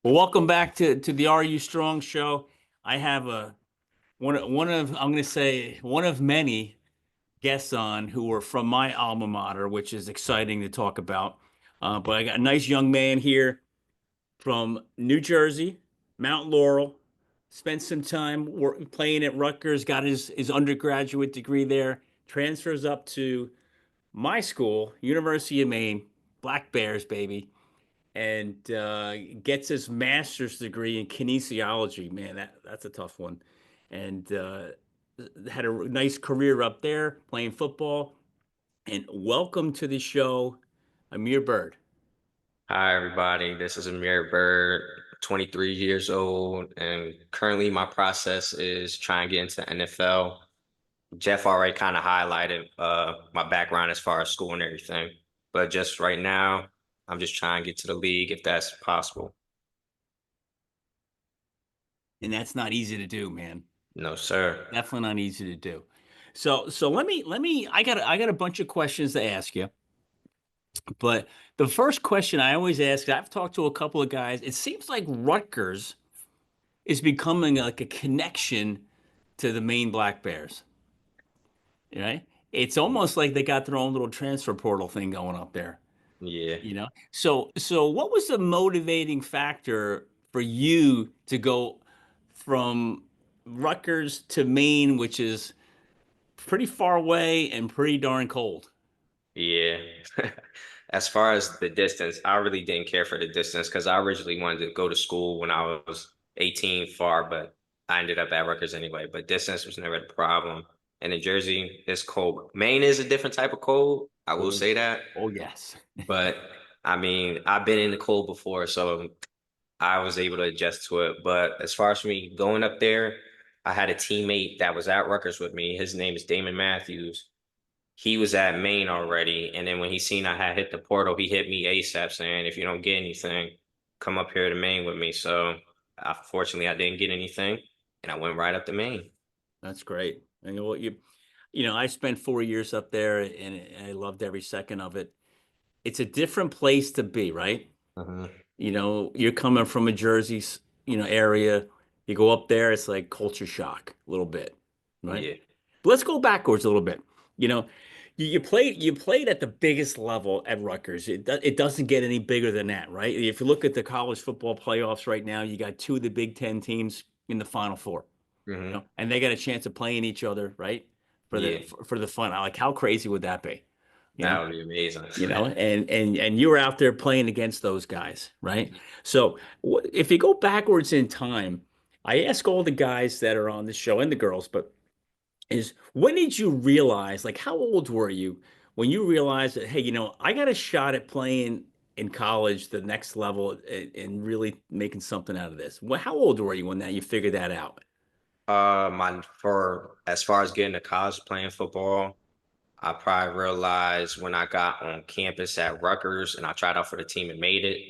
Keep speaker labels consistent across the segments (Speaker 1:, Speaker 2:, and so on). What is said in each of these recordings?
Speaker 1: Well, welcome back to the Are You Strong show. I have a one of I'm going to say one of many guests on who are from my alma mater, which is exciting to talk about. But I got a nice young man here from New Jersey, Mount Laurel. Spent some time playing at Rutgers, got his undergraduate degree there. Transfers up to my school, University of Maine, Black Bears, baby, and gets his master's degree in kinesiology. Man, that's a tough one. And had a nice career up there playing football. And welcome to the show, Amir Byrd.
Speaker 2: Hi, everybody. This is Amir Byrd, 23 years old, and currently my process is trying to get into NFL. Jeff already kind of highlighted my background as far as school and everything, but just right now, I'm just trying to get to the league if that's possible.
Speaker 1: And that's not easy to do, man.
Speaker 2: No, sir.
Speaker 1: Definitely not easy to do. So let me I got a bunch of questions to ask you. But the first question I always ask, I've talked to a couple of guys, it seems like Rutgers is becoming like a connection to the Maine Black Bears, right? It's almost like they got their own little transfer portal thing going up there,
Speaker 2: Yeah.
Speaker 1: you know? So what was the motivating factor for you to go from Rutgers to Maine, which is pretty far away and pretty darn cold?
Speaker 2: Yeah. As far as the distance, I really didn't care for the distance because I originally wanted to go to school when I was 18 far, but I ended up at Rutgers anyway. But distance was never the problem. And in Jersey, it's cold. Maine is a different type of cold. I will
Speaker 1: Oh,
Speaker 2: say that.
Speaker 1: oh yes.
Speaker 2: But I mean, I've been in the cold before, so I was able to adjust to it. But as far as me going up there, I had a teammate that was at Rutgers with me. His name is Damon Matthews. He was at Maine already, and then when he seen I had hit the portal, he hit me ASAP saying, "If you don't get anything, come up here to Maine with me." So, fortunately, I didn't get anything, and I went right up to Maine.
Speaker 1: That's great. And I spent 4 years up there and I loved every second of it. It's a different place to be, right?
Speaker 2: Hmm.
Speaker 1: You're coming from a Jersey, area. You go up there, it's like culture shock a little bit, right?
Speaker 2: Yeah,
Speaker 1: But let's go backwards a little bit. You know, you played at the biggest level at Rutgers. It doesn't get any bigger than that, right? If you look at the college football playoffs right now, you got two of the Big Ten teams in the Final Four,
Speaker 2: hmm,
Speaker 1: and they got a chance of playing each other, right? For
Speaker 2: yeah,
Speaker 1: the for the fun. Like, how crazy would that be? You know?
Speaker 2: that would be amazing.
Speaker 1: And you were out there playing against those guys, right? So if you go backwards in time, I ask all the guys that are on the show and the girls, but is when did you realize, like, how old were you when you realized that, hey, I got a shot at playing in college, the next level, and really making something out of this? How old were you when that you figured that out?
Speaker 2: My for as far as getting to college playing football, I probably realized when I got on campus at Rutgers and I tried out for the team and made it.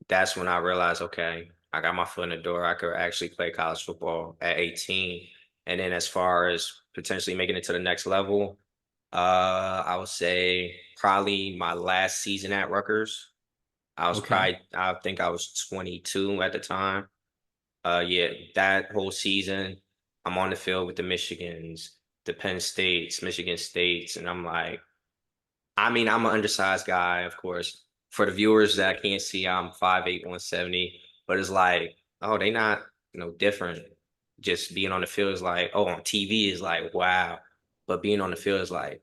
Speaker 2: That's when I realized, okay, I got my foot in the door. I could actually play college football at 18. And then as far as potentially making it to the next level, I would say probably my last season at Rutgers.
Speaker 1: Okay.
Speaker 2: I think I was 22 at the time. Yeah, that whole season, I'm on the field with the Michigans, the Penn States, Michigan States, and I'm like, I mean, I'm an undersized guy, of course. For the viewers that can't see, I'm 5'8", 170. But it's like, oh, they not, different. Just being on the field is like, oh, on TV is like, wow. But being on the field is like,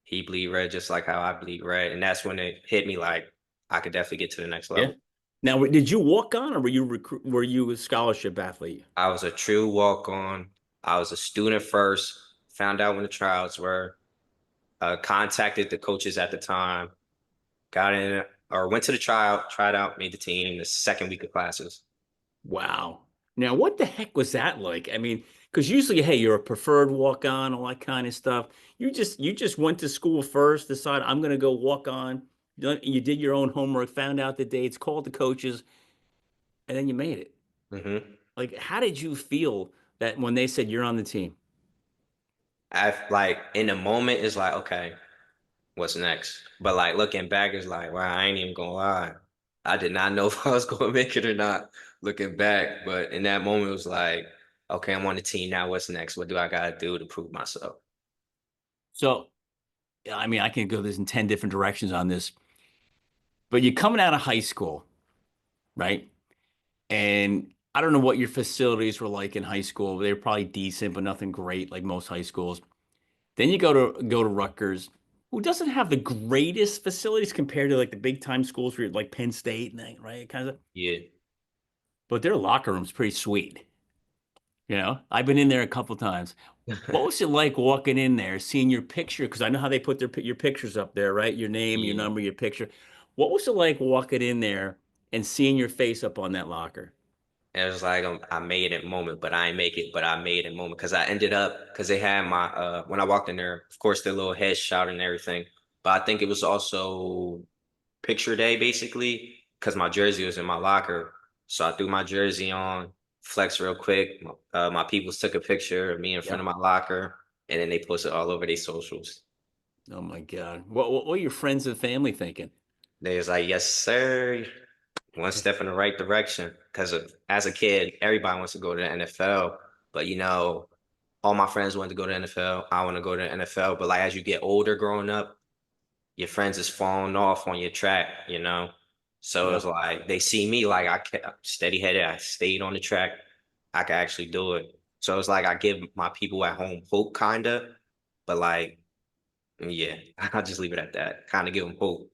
Speaker 2: he bleed red just like how I bleed red. And that's when it hit me like I could definitely get to the next
Speaker 1: Yeah.
Speaker 2: level.
Speaker 1: Now, did you walk on, or were you a scholarship athlete?
Speaker 2: I was a true walk-on. I was a student first, found out when the tryouts were, contacted the coaches at the time, got in or went to the tryout, tried out, made the team the second week of classes.
Speaker 1: Wow. Now, what the heck was that like? I mean, because usually, hey, you're a preferred walk on, all that kind of stuff. You just went to school first, decided I'm going to go walk on. You did your own homework, found out the dates, called the coaches, and then you made it.
Speaker 2: Hmm.
Speaker 1: Like, how did you feel that when they said you're on the team?
Speaker 2: I like in the moment it's like, okay, what's next? But like looking back, it's like, wow, I ain't even gonna lie. I did not know if I was going to make it or not looking back. But in that moment, it was like, okay, I'm on the team now. What's next? What do I got to do to prove myself?
Speaker 1: So, I mean, I can go this in 10 different directions on this, but you're coming out of high school, right? And I don't know what your facilities were like in high school. They were probably decent, but nothing great like most high schools. Then you go to Rutgers, who doesn't have the greatest facilities compared to like the big time schools where like Penn State and that, right? Kind of,
Speaker 2: Yeah.
Speaker 1: but their locker room's pretty sweet. I've been in there a couple times. What was it like walking in there, seeing your picture? Because I know how they put your pictures up there, right? Your name, your
Speaker 2: Yeah.
Speaker 1: number, your picture. What was it like walking in there and seeing your face up on that locker?
Speaker 2: And it was like I made it moment, but I ain't make it, but I made it moment because I ended up because they had my when I walked in there, of course, their little headshot and everything. But I think it was also picture day basically because my jersey was in my locker. So I threw my jersey on, flexed real quick. My peoples took a picture of me in front
Speaker 1: Yep.
Speaker 2: of my locker, and then they posted all over their socials.
Speaker 1: Oh my God. What are your friends and family thinking?
Speaker 2: They was like, "Yes, sir, one step in the right direction." Because as a kid, everybody wants to go to the NFL, but all my friends wanted to go to the NFL. I want to go to the NFL, but like as you get older, growing up, your friends is falling off on your track. So it's
Speaker 1: Yep.
Speaker 2: like they see me like I kept steady headed. I stayed on the track. I could actually do it. So it's like I give my people at home hope, kinda, but like, yeah, I'll just leave it at that. Kind of give them hope.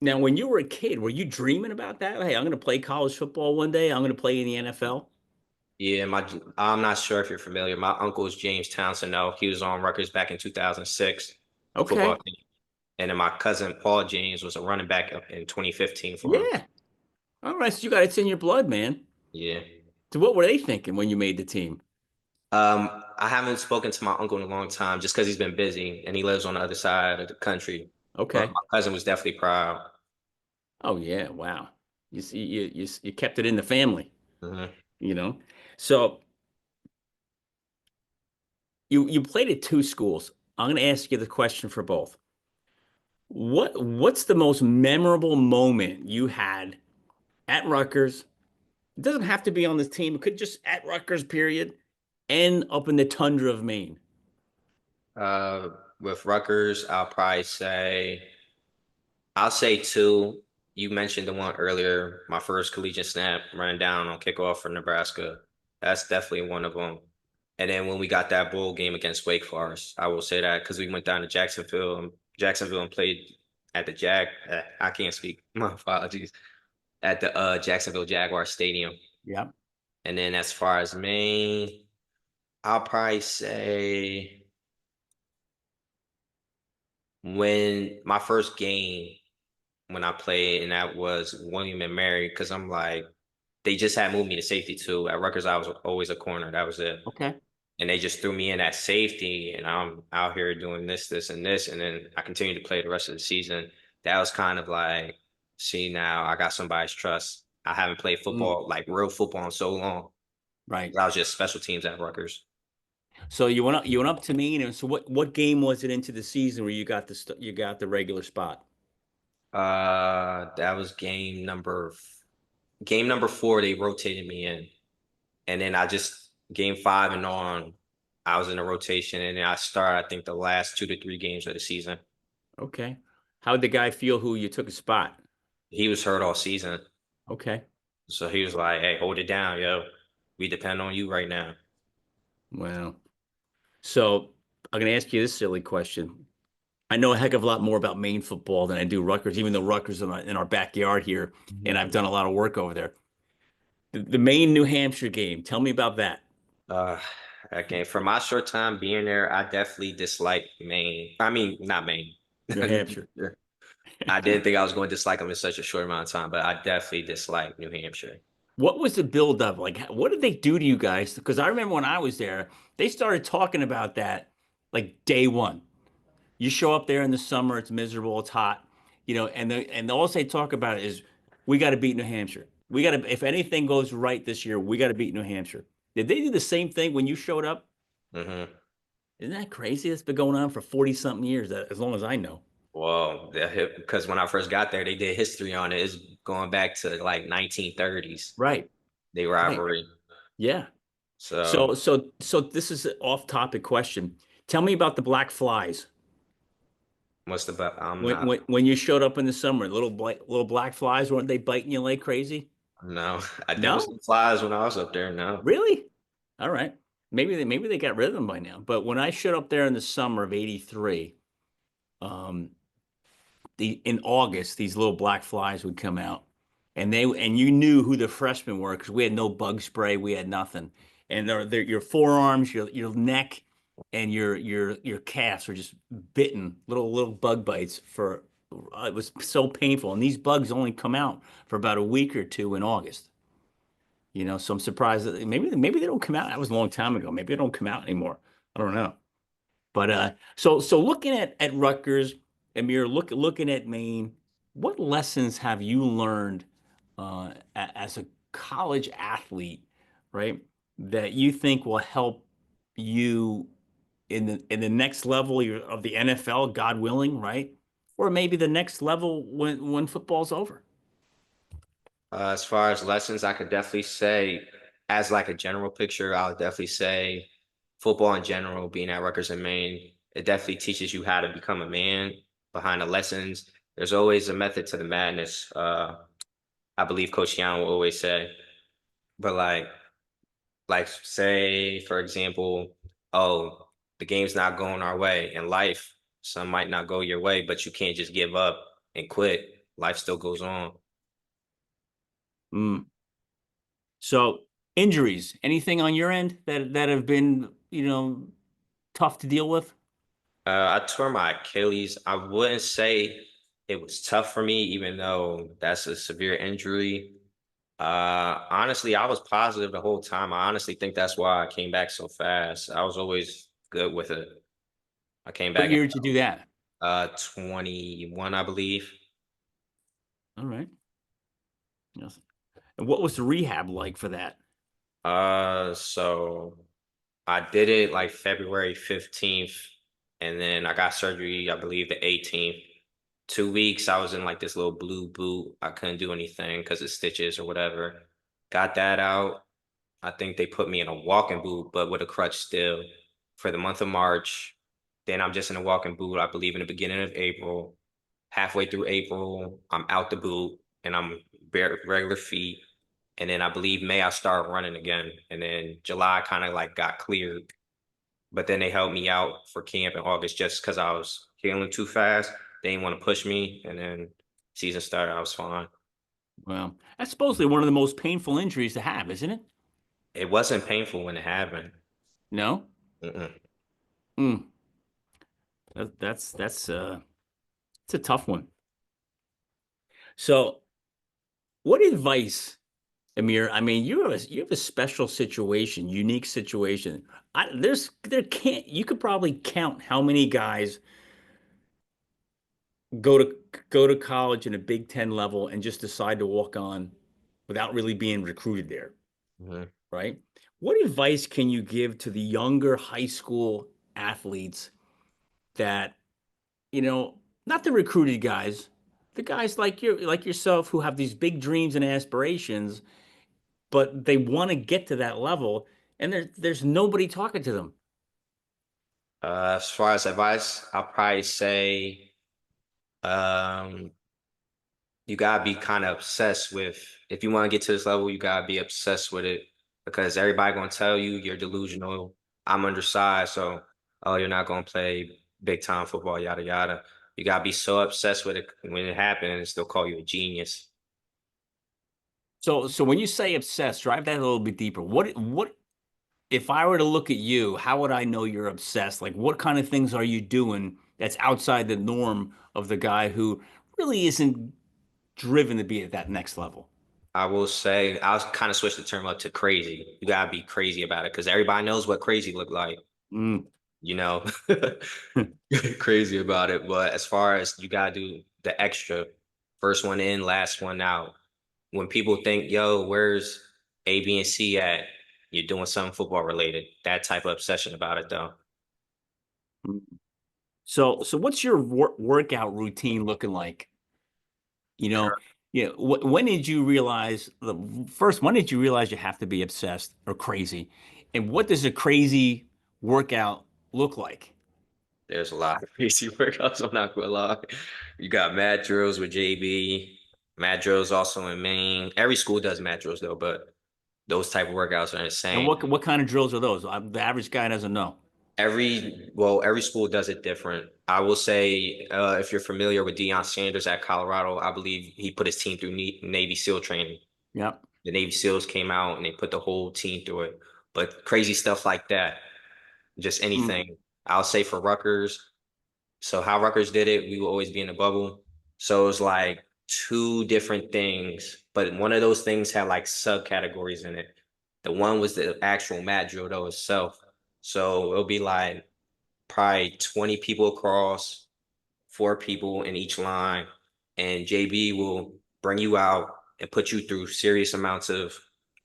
Speaker 1: Now, when you were a kid, were you dreaming about that? Hey, I'm going to play college football one day. I'm going to play in the NFL.
Speaker 2: Yeah, I'm not sure if you're familiar. My uncle is James Townsend. Though he was on Rutgers back in 2006 football
Speaker 1: Okay.
Speaker 2: team, and then my cousin Paul James was a running back up in 2015 for him.
Speaker 1: Yeah. All right. So you got it's in your blood, man.
Speaker 2: Yeah.
Speaker 1: So what were they thinking when you made the team?
Speaker 2: I haven't spoken to my uncle in a long time just because he's been busy and he lives on the other side of the country. But
Speaker 1: Okay.
Speaker 2: my cousin was definitely proud.
Speaker 1: Oh yeah. Wow. You see, you kept it in the family,
Speaker 2: Hmm.
Speaker 1: you know? So you played at two schools. I'm going to ask you the question for both. What's the most memorable moment you had at Rutgers? It doesn't have to be on the team. It could just at Rutgers, period, and up in the tundra of Maine.
Speaker 2: Uh, with Rutgers, I'll say two. You mentioned the one earlier, my first collegiate snap running down on kickoff for Nebraska. That's definitely one of them. And then when we got that bowl game against Wake Forest, I will say that because we went down to Jacksonville and played at the I can't speak. My apologies. At the Jacksonville Jaguar Stadium.
Speaker 1: Yeah.
Speaker 2: And then as far as Maine, I'll probably say when my first game when I played, and that was William and Mary, because I'm like, they just had moved me to safety too. At Rutgers, I was always a corner. That was it.
Speaker 1: Okay.
Speaker 2: And they just threw me in at safety, and I'm out here doing this, this, and this. And then I continued to play the rest of the season. That was kind of like, see, now I got somebody's trust. I haven't played
Speaker 1: Mm,
Speaker 2: football, like real football, in so long.
Speaker 1: right.
Speaker 2: I was just special teams at Rutgers.
Speaker 1: So you went up to Maine, and so what game was it into the season where you got the regular spot?
Speaker 2: That was game number four. They rotated me in, and then I just game five and on, I was in a rotation, and then I started. I think the last 2 to 3 games of the season.
Speaker 1: Okay. How'd the guy feel who you took a spot?
Speaker 2: He was hurt all season,
Speaker 1: Okay.
Speaker 2: so he was like, "Hey, hold it down, yo. We depend on you right now."
Speaker 1: Wow. So I'm gonna ask you this silly question. I know a heck of a lot more about Maine football than I do Rutgers, even though Rutgers is in our backyard here, and I've
Speaker 2: Mhm.
Speaker 1: done a lot of work over there. The Maine New Hampshire game. Tell me about that.
Speaker 2: Uh, okay. For my short time being there, I definitely dislike Maine. I mean, not Maine.
Speaker 1: New Hampshire.
Speaker 2: I didn't think I was going to dislike them in such a short amount of time, but I definitely dislike New Hampshire.
Speaker 1: What was the build up like? What did they do to you guys? Because I remember when I was there, they started talking about that like day one. You show up there in the summer, it's miserable, it's hot, and all they talk about is we got to beat New Hampshire. We got to, if anything goes right this year, we got to beat New Hampshire. Did they do the same thing when you showed up?
Speaker 2: Hmm.
Speaker 1: Isn't that crazy? It's been going on for 40 something years, as long as I know.
Speaker 2: Well, because when I first got there, they did history on it. It's going back to like 1930s,
Speaker 1: Right.
Speaker 2: they
Speaker 1: Right.
Speaker 2: rivalry.
Speaker 1: Yeah.
Speaker 2: So
Speaker 1: So this is an off-topic question. Tell me about the black flies.
Speaker 2: what's the I'm
Speaker 1: When
Speaker 2: not
Speaker 1: when you showed up in the summer, little black flies, weren't they biting you like crazy?
Speaker 2: no. There was
Speaker 1: No?
Speaker 2: some flies when I was up there. No.
Speaker 1: Really? All right. Maybe they got rid of them by now. But when I showed up there in the summer of '83, um, the in August, these little black flies would come out, and you knew who the freshmen were because we had no bug spray, we had nothing, and they're your forearms, your neck, and your calves were just bitten, little bug bites for. It was so painful, and these bugs only come out for about a week or two in August. So I'm surprised that maybe they don't come out. That was a long time ago. Maybe they don't come out anymore. I don't know. But so looking at Rutgers, Amir, looking at Maine, what lessons have you learned as a college athlete, right, that you think will help you in the next level of the NFL, God willing, right? Or maybe the next level when football's over.
Speaker 2: As far as lessons, I could definitely say, as like a general picture, I would definitely say football in general, being at Rutgers in Maine, it definitely teaches you how to become a man behind the lessons. There's always a method to the madness. I believe Coach Young will always say, but like say, for example, oh, the game's not going our way in life. Some might not go your way, but you can't just give up and quit. Life still goes on.
Speaker 1: Mm. So injuries, anything on your end that have been, tough to deal with?
Speaker 2: I tore my Achilles. I wouldn't say it was tough for me, even though that's a severe injury. Honestly, I was positive the whole time. I honestly think that's why I came back so fast. I was always good with it. I came
Speaker 1: What
Speaker 2: back
Speaker 1: year did you do that?
Speaker 2: in 21, I believe.
Speaker 1: All right. Yes. And what was the rehab like for that?
Speaker 2: So I did it like February 15th, and then I got surgery, I believe, the 18th. 2 weeks, I was in like this little blue boot. I couldn't do anything because of stitches or whatever. Got that out. I think they put me in a walking boot, but with a crutch still for the month of March. Then I'm just in a walking boot, I believe, in the beginning of April. Halfway through April, I'm out the boot and I'm bare regular feet. And then I believe May I start running again. And then July kind of like got cleared. But then they helped me out for camp in August just because I was healing too fast. They didn't want to push me. And then season started, I was fine.
Speaker 1: Well, that's supposedly one of the most painful injuries to have, isn't it?
Speaker 2: It wasn't painful when it happened.
Speaker 1: No?
Speaker 2: Mm-mm.
Speaker 1: Mm. That's it's a tough one. So, what advice, Amir? I mean, you have a special situation, unique situation. There can't you could probably count how many guys go to go to college in a Big Ten level and just decide to walk on without really being recruited there,
Speaker 2: Mhm.
Speaker 1: right? What advice can you give to the younger high school athletes that, not the recruited guys, the guys like yourself who have these big dreams and aspirations, but they want to get to that level and there's nobody talking to them.
Speaker 2: As far as advice, I'll probably say um, you gotta be kind of obsessed with. If you want to get to this level, you gotta be obsessed with it because everybody gonna tell you you're delusional. I'm undersized, so oh, you're not gonna play big time football, yada yada. You gotta be so obsessed with it when it happens, they'll call you a genius.
Speaker 1: So when you say obsessed, drive that a little bit deeper. What if I were to look at you, how would I know you're obsessed? Like what kind of things are you doing that's outside the norm of the guy who really isn't driven to be at that next level?
Speaker 2: I will say I'll kind of switch the term up to crazy. You gotta be crazy about it because everybody knows what crazy look like.
Speaker 1: Mm.
Speaker 2: You know, crazy about it. But as far as you gotta do the extra, first one in, last one out. When people think, yo, where's A, B, and C at? You're doing something football related. That type of obsession about it though.
Speaker 1: So what's your workout routine looking like? You know, Yeah. When did you realize first, when did you realize you have to be obsessed or crazy? And what does a crazy workout look like?
Speaker 2: There's a lot of crazy workouts. I'm not gonna lie. You got mad drills with JB, mad drills also in Maine. Every school does mad drills though, but those type of workouts are
Speaker 1: And
Speaker 2: insane.
Speaker 1: what kind of drills are those? The average guy doesn't know.
Speaker 2: Every school does it different. I will say, if you're familiar with Deion Sanders at Colorado, I believe he put his team through Navy SEAL training.
Speaker 1: Yeah.
Speaker 2: The Navy SEALs came out and they put the whole team through it. But crazy stuff like that, just
Speaker 1: Mm.
Speaker 2: anything. I'll say for Rutgers. So how Rutgers did it, we will always be in the bubble. So it was like two different things, but one of those things had like subcategories in it. The one was the actual mat drill though itself. So it'll be like probably 20 people across, 4 people in each line, and JB will bring you out and put you through serious amounts of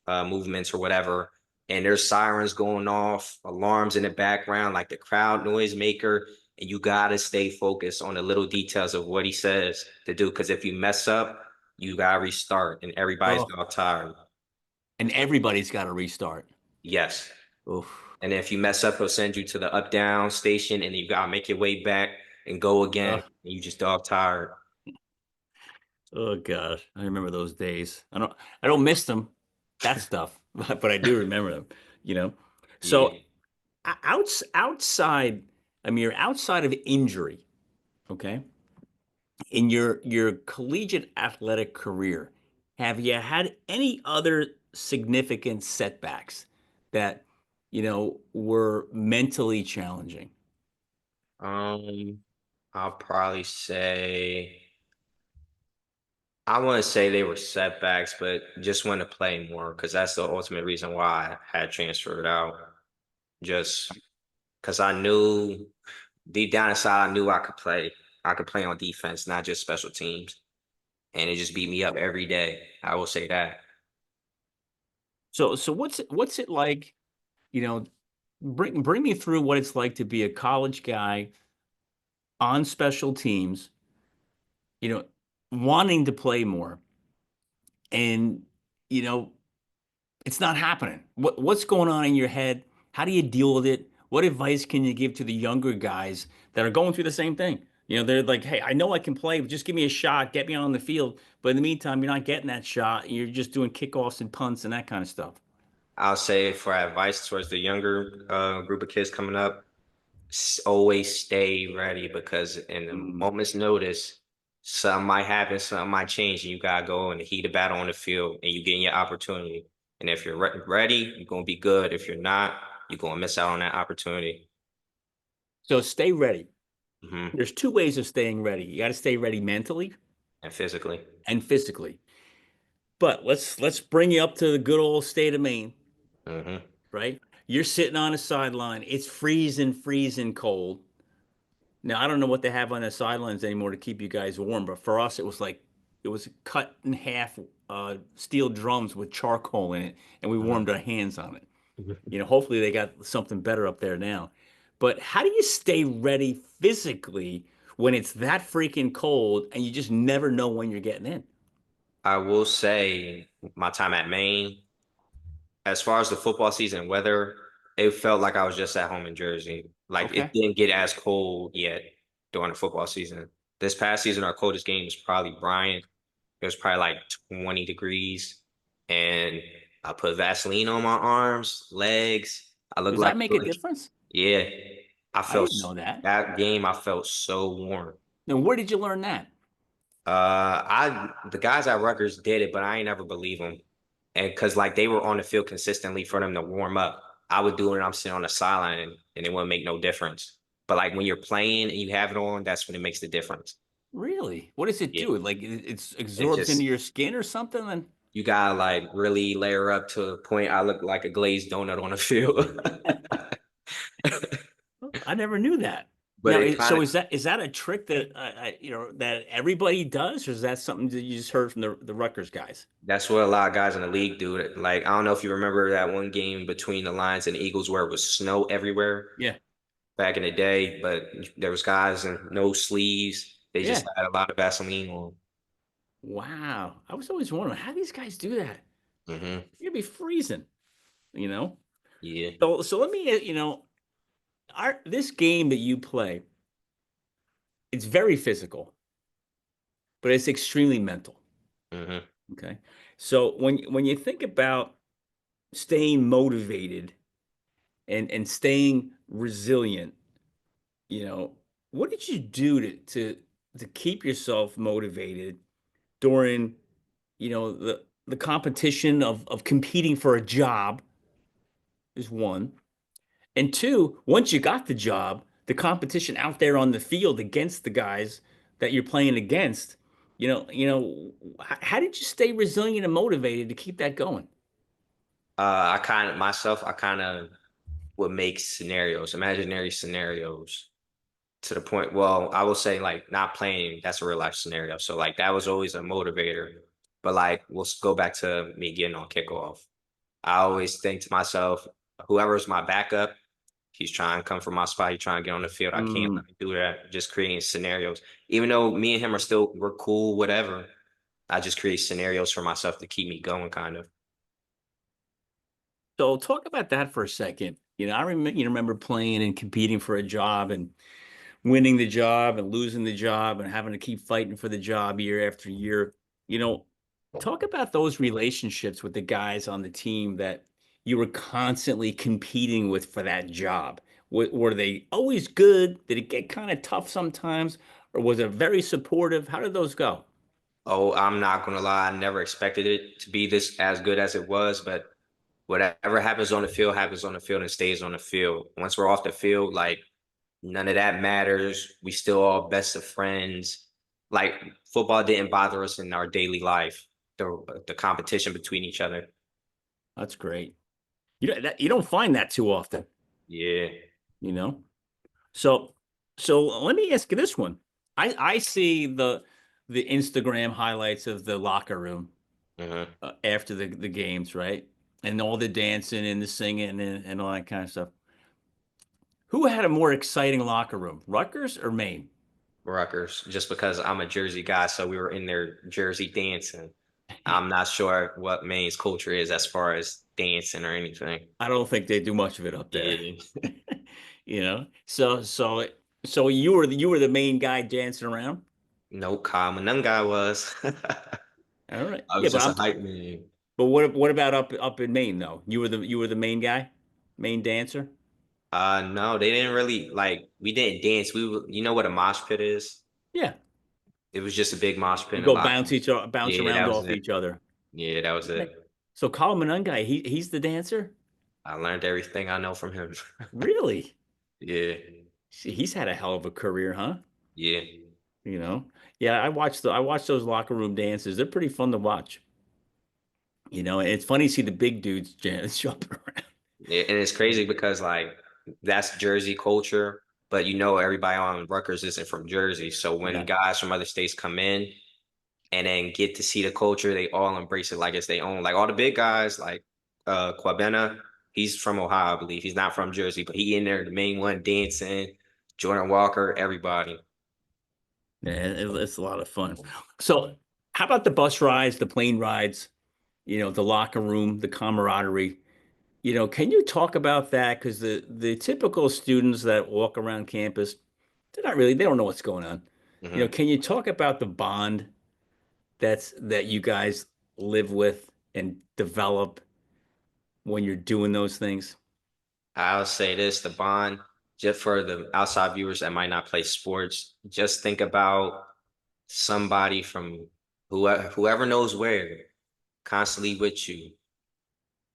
Speaker 2: movements or whatever. And there's sirens going off, alarms in the background, like the crowd noise maker. And you gotta stay focused on the little details of what he says to do. Because if you mess up, you gotta restart, and everybody's
Speaker 1: Oh,
Speaker 2: all tired.
Speaker 1: and everybody's got to restart.
Speaker 2: Yes.
Speaker 1: Oof.
Speaker 2: And if you mess up, he'll send you to the up down station, and you gotta make your way back and go again.
Speaker 1: Uh,
Speaker 2: And you just dog tired.
Speaker 1: oh gosh, I remember those days. I don't miss them, that stuff, but I do remember them. You know.
Speaker 2: Yeah.
Speaker 1: So outside, I mean, you're outside of injury. Okay. In your collegiate athletic career, have you had any other significant setbacks that, were mentally challenging?
Speaker 2: Um, I'll probably say I want to say they were setbacks, but just want to play more because that's the ultimate reason why I had transferred out. Just because I knew deep down inside, I knew I could play. I could play on defense, not just special teams, and it just beat me up every day. I will say that.
Speaker 1: So what's it like, you know, bring me through what it's like to be a college guy on special teams, you know, wanting to play more and, you know, it's not happening. What's going on in your head? How do you deal with it? What advice can you give to the younger guys that are going through the same thing? They're like, "Hey, I know I can play, but just give me a shot, get me on the field." But in the meantime, you're not getting that shot. You're just doing kickoffs and punts and that kind of stuff.
Speaker 2: I'll say for advice towards the younger group of kids coming up, always stay ready because in a
Speaker 1: Mm.
Speaker 2: moment's notice, something might happen, something might change, and you gotta go in the heat of battle on the field, and you getting your opportunity. And if you're ready, you're gonna be good. If you're not, you're gonna miss out on that opportunity.
Speaker 1: So stay ready.
Speaker 2: Hmm.
Speaker 1: There's two ways of staying ready. You got to stay ready mentally
Speaker 2: And physically.
Speaker 1: and physically. But let's bring you up to the good old state of Maine,
Speaker 2: Hmm.
Speaker 1: right? You're sitting on a sideline. It's freezing, freezing cold. Now, I don't know what they have on the sidelines anymore to keep you guys warm, but for us, it was cut in half steel drums with charcoal in it, and we warmed our hands on it. Hopefully they got something better up there now. But how do you stay ready physically when it's that freaking cold and you just never know when you're getting in?
Speaker 2: I will say my time at Maine, as far as the football season weather, it felt like I was just at home in Jersey. Like it
Speaker 1: Okay.
Speaker 2: didn't get as cold yet during the football season. This past season, our coldest game was probably Bryant. It was probably like 20 degrees. And I put Vaseline on my arms, legs. I looked
Speaker 1: Does that make a
Speaker 2: like,
Speaker 1: difference?
Speaker 2: yeah, I
Speaker 1: I
Speaker 2: felt
Speaker 1: didn't know that.
Speaker 2: that game, I felt so warm.
Speaker 1: Now, where did you learn that?
Speaker 2: The guys at Rutgers did it, but I ain't never believe them. And because like they were on the field consistently for them to warm up, I would do it. And I'm sitting on the sideline, and it wouldn't make no difference. But like when you're playing and you have it on, that's when it makes the difference.
Speaker 1: Really? What does it
Speaker 2: Yeah,
Speaker 1: do? Like it
Speaker 2: it
Speaker 1: absorbs into
Speaker 2: just
Speaker 1: your skin or something? And
Speaker 2: you gotta like really layer up to the point I look like a glazed donut on the field.
Speaker 1: I never knew that.
Speaker 2: But
Speaker 1: Now,
Speaker 2: it kind
Speaker 1: so
Speaker 2: of
Speaker 1: is that a trick that that everybody does, or is that something that you just heard from the Rutgers guys?
Speaker 2: that's what a lot of guys in the league do. Like I don't know if you remember that one game between the Lions and the Eagles where it was snow everywhere
Speaker 1: Yeah,
Speaker 2: back in the day, but there was guys in no sleeves. They just
Speaker 1: yeah.
Speaker 2: had a lot of Vaseline on.
Speaker 1: Wow. I was always wondering how these guys do that.
Speaker 2: Hmm.
Speaker 1: You'd be freezing, you know?
Speaker 2: Yeah.
Speaker 1: So let me, this game that you play, it's very physical, but it's extremely mental.
Speaker 2: Hmm.
Speaker 1: Okay. So when you think about staying motivated and staying resilient, you know, what did you do to keep yourself motivated during, the competition of competing for a job is one. And two, once you got the job, the competition out there on the field against the guys that you're playing against, how did you stay resilient and motivated to keep that going?
Speaker 2: I kind of would make scenarios, imaginary scenarios to the point. Well, I will say like not playing, that's a real life scenario. So like that was always a motivator. But like we'll go back to me getting on kickoff. I always think to myself, whoever's my backup, he's trying to come from my spot, he's trying to get on the field. I can't
Speaker 1: Mm.
Speaker 2: let him do that. Just creating scenarios. Even though me and him are still we're cool, whatever. I just create scenarios for myself to keep me going, kind of.
Speaker 1: So talk about that for a second. I remember playing and competing for a job and winning the job and losing the job and having to keep fighting for the job year after year. You know, talk about those relationships with the guys on the team that you were constantly competing with for that job. Were they always good? Did it get kind of tough sometimes? Or was it very supportive? How did those go?
Speaker 2: Oh, I'm not gonna lie, I never expected it to be this as good as it was, but whatever happens on the field and stays on the field. Once we're off the field, like none of that matters. We still all best of friends. Like football didn't bother us in our daily life. The competition between each other.
Speaker 1: That's great. You don't find that too often,
Speaker 2: Yeah.
Speaker 1: you know? So, so let me ask you this one. I see the Instagram highlights of the locker room
Speaker 2: Hmm.
Speaker 1: after the games, right? And all the dancing and the singing and all that kind of stuff. Who had a more exciting locker room, Rutgers or Maine?
Speaker 2: Rutgers, just because I'm a Jersey guy, so we were in there Jersey dancing. I'm not sure what Maine's culture is as far as dancing or anything.
Speaker 1: I don't think they do much of it up there.
Speaker 2: Yeah.
Speaker 1: So you were the main guy dancing around.
Speaker 2: No, Kyle Manunga was.
Speaker 1: All right,
Speaker 2: I
Speaker 1: yeah,
Speaker 2: was just a hype man.
Speaker 1: but what about up in Maine though? You were the main guy, main dancer.
Speaker 2: No, they didn't really like. We didn't dance. You know what a mosh pit is?
Speaker 1: Yeah,
Speaker 2: It was just a big mosh pit
Speaker 1: you
Speaker 2: and a
Speaker 1: go
Speaker 2: lot.
Speaker 1: bounce
Speaker 2: Yeah, that
Speaker 1: around
Speaker 2: was
Speaker 1: off
Speaker 2: it.
Speaker 1: each other.
Speaker 2: Yeah, that was
Speaker 1: Okay.
Speaker 2: it.
Speaker 1: So Colin Munungai, he's the dancer?
Speaker 2: I learned everything I know from him.
Speaker 1: Really?
Speaker 2: Yeah,
Speaker 1: See, he's had a hell of a career, huh?
Speaker 2: yeah,
Speaker 1: You know? Yeah, I watched those locker room dances. They're pretty fun to watch. And it's funny to see the big dudes jumping around.
Speaker 2: yeah. And it's crazy because like that's Jersey culture, but you know everybody on Rutgers isn't from Jersey. So when
Speaker 1: Yeah.
Speaker 2: guys from other states come in and then get to see the culture, they all embrace it like it's their own. Like all the big guys, like Quabena, he's from Ohio, I believe. He's not from Jersey, but he in there, the main one dancing. Jordan Walker, everybody.
Speaker 1: Yeah, it's a lot of fun. So, how about the bus rides, the plane rides, the locker room, the camaraderie? Can you talk about that? Because the typical students that walk around campus, they don't know what's going on.
Speaker 2: Hmm.
Speaker 1: Can you talk about the bond that you guys live with and develop when you're doing those things?
Speaker 2: I'll say this, the bond, just for the outside viewers that might not play sports, just think about somebody from whoever knows where, constantly with you,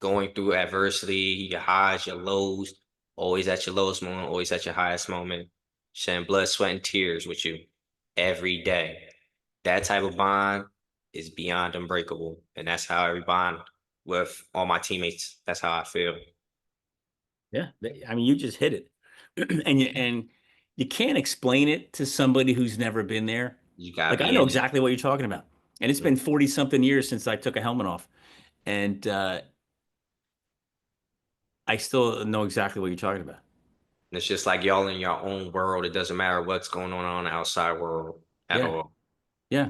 Speaker 2: going through adversity, your highs, your lows, always at your lowest moment, always at your highest moment, shedding blood, sweat, and tears with you every day. That type of bond is beyond unbreakable. And that's how every bond with all my teammates, that's how I feel.
Speaker 1: Yeah, I mean, you just hit it, and you can't explain it to somebody who's never been there.
Speaker 2: You gotta
Speaker 1: Like I
Speaker 2: be
Speaker 1: know
Speaker 2: in it.
Speaker 1: exactly what you're talking about, and it's been 40 something years since I took a helmet off, and I still know exactly what you're talking about.
Speaker 2: It's just like y'all in your own world. It doesn't matter what's going on the outside world at
Speaker 1: Yeah,
Speaker 2: all.
Speaker 1: yeah.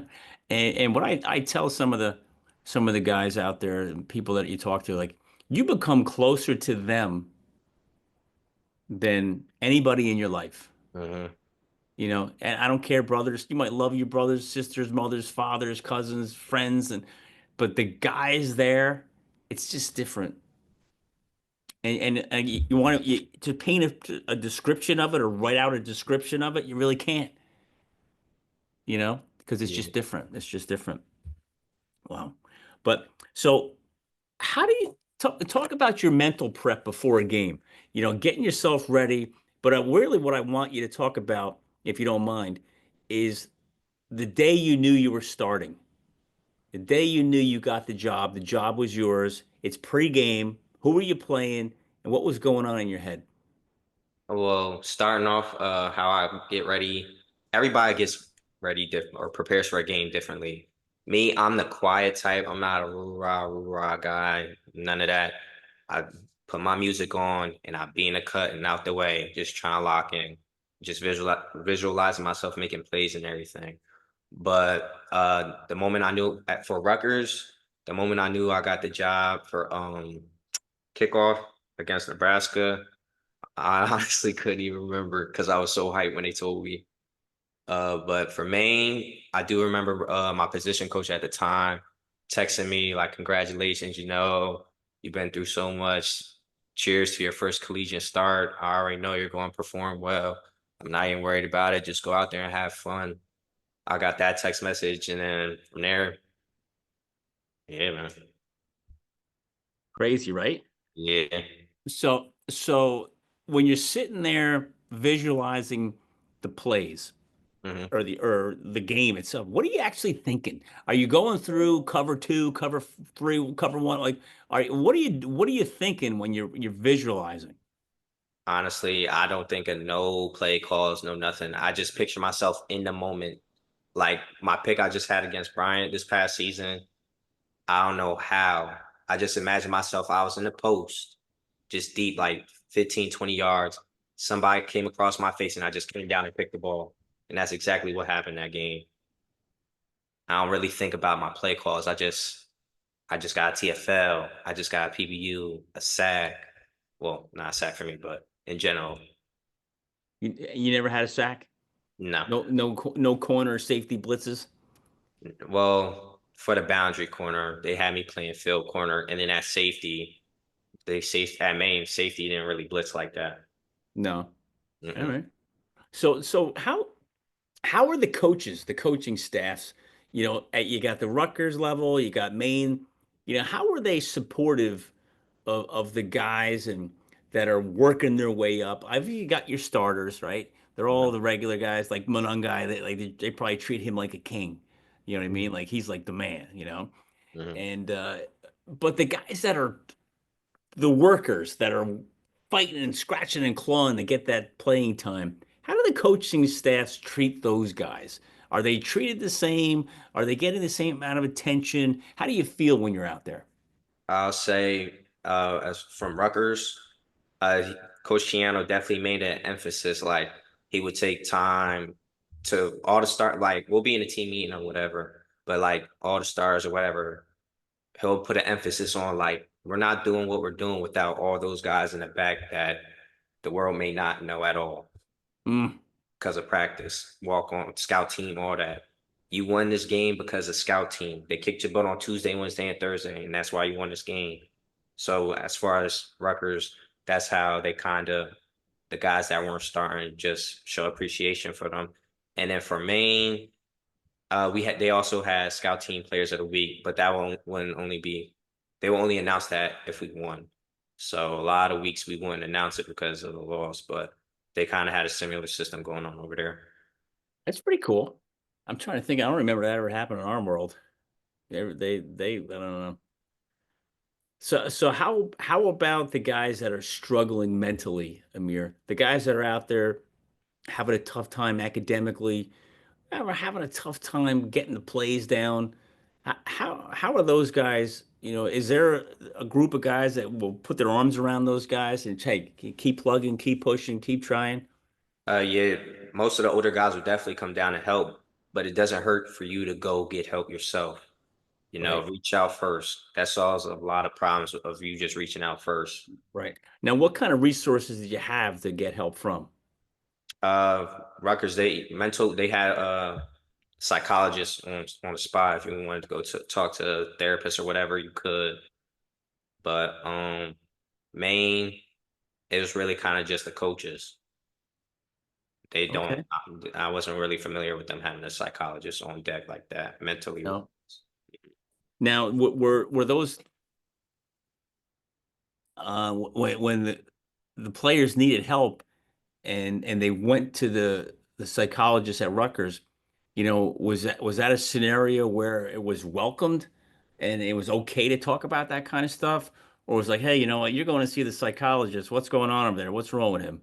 Speaker 1: And what I tell some of the guys out there, people that you talk to, like you become closer to them than anybody in your life.
Speaker 2: Hmm.
Speaker 1: You know, and I don't care, brothers. You might love your brothers, sisters, mothers, fathers, cousins, friends, and but the guys there, it's just different. And you want to paint a description of it or write out a description of it, you really can't, you know, because it's
Speaker 2: Yeah.
Speaker 1: just different. It's just different. Wow. But so how do you talk about your mental prep before a game? You know, getting yourself ready. But really, what I want you to talk about, if you don't mind, is the day you knew you were starting, the day you knew you got the job was yours. It's pre-game. Who were you playing, and what was going on in your head?
Speaker 2: Well, starting off, how I get ready, everybody gets ready different or prepares for a game differently. Me, I'm the quiet type. I'm not a roo rah guy. None of that. I put my music on and I be in the cut and out the way, just trying to lock in, just visualizing myself making plays and everything. But the moment I knew for Rutgers, the moment I knew I got the job for kickoff against Nebraska. I honestly couldn't even remember because I was so hyped when they told me. But for Maine, I do remember my position coach at the time texting me like, "Congratulations, you've been through so much. Cheers to your first collegiate start. I already know you're going to perform well. I'm not even worried about it. Just go out there and have fun." I got that text message, and then from there, yeah, man,
Speaker 1: Crazy, right?
Speaker 2: yeah.
Speaker 1: So when you're sitting there visualizing the plays
Speaker 2: Hmm.
Speaker 1: or the game itself, what are you actually thinking? Are you going through cover two, cover three, cover one? Like, what are you thinking when you're visualizing?
Speaker 2: Honestly, I don't think of no play calls, no nothing. I just picture myself in the moment. Like my pick I just had against Bryant this past season, I don't know how. I just imagine myself, I was in the post, just deep, like 15, 20 yards. Somebody came across my face and I just came down and picked the ball. And that's exactly what happened that game. I don't really think about my play calls. I just got a TFL. I just got a PBU, a sack. Well, not a sack for me, but in general,
Speaker 1: You never had a sack?
Speaker 2: no.
Speaker 1: No corner safety blitzes?
Speaker 2: Well, for the boundary corner, they had me playing field corner, and then at safety, they safe at Maine safety didn't really blitz like that.
Speaker 1: No. All
Speaker 2: Mm-mm.
Speaker 1: right. So how are the coaches, the coaching staffs, you know, you got the Rutgers level, you got Maine, you know, how are they supportive of the guys and that are working their way up? I've you got your starters, right? They're all the regular guys like Munungai, they probably treat him like a king. You know what I mean?
Speaker 2: Mhm.
Speaker 1: Like he's like the man, you know?
Speaker 2: Mhm.
Speaker 1: And but the guys that are the workers that are fighting and scratching and clawing to get that playing time. How do the coaching staffs treat those guys? Are they treated the same? Are they getting the same amount of attention? How do you feel when you're out there?
Speaker 2: I'll say, as from Rutgers, uh, Coach Chiano definitely made an emphasis. Like he would take time to all the start. Like we'll be in a team meeting or whatever, but like all the stars or whatever, he'll put an emphasis on like we're not doing what we're doing without all those guys in the back that the world may not know at all
Speaker 1: Mm,
Speaker 2: because of practice, walk on, scout team, all that. You won this game because of scout team. They kicked your butt on Tuesday, Wednesday, and Thursday, and that's why you won this game. So as far as Rutgers, that's how they kind of the guys that weren't starting just show appreciation for them. And then for Maine, we had they also had scout team players of the week, but that wouldn't only be they will only announce that if we won. So a lot of weeks we wouldn't announce it because of the loss, but they kind of had a similar system going on over there.
Speaker 1: that's pretty cool. I'm trying to think. I don't remember that ever happened in our world. I don't know. So how about the guys that are struggling mentally, Amir? The guys that are out there having a tough time academically, we're having a tough time getting the plays down. How are those guys? You know, is there a group of guys that will put their arms around those guys and hey, keep plugging, keep pushing, keep trying?
Speaker 2: Yeah, most of the older guys would definitely come down and help, but it doesn't hurt for you to go get help yourself. You know,
Speaker 1: Right.
Speaker 2: reach out first. That solves a lot of problems of you just reaching out first.
Speaker 1: Right. Now, what kind of resources did you have to get help from?
Speaker 2: Rutgers, they had psychologists on the spot. If you wanted to go to talk to a therapist or whatever, you could. But Maine, it was really kind of just the coaches. They don't.
Speaker 1: Okay.
Speaker 2: I wasn't really familiar with them having a psychologist on deck like that mentally.
Speaker 1: No. Now, were those when the players needed help and they went to the psychologist at Rutgers, was that a scenario where it was welcomed and it was okay to talk about that kind of stuff? Or was like, hey, you know what, you're going to see the psychologist. What's going on over there? What's wrong with him?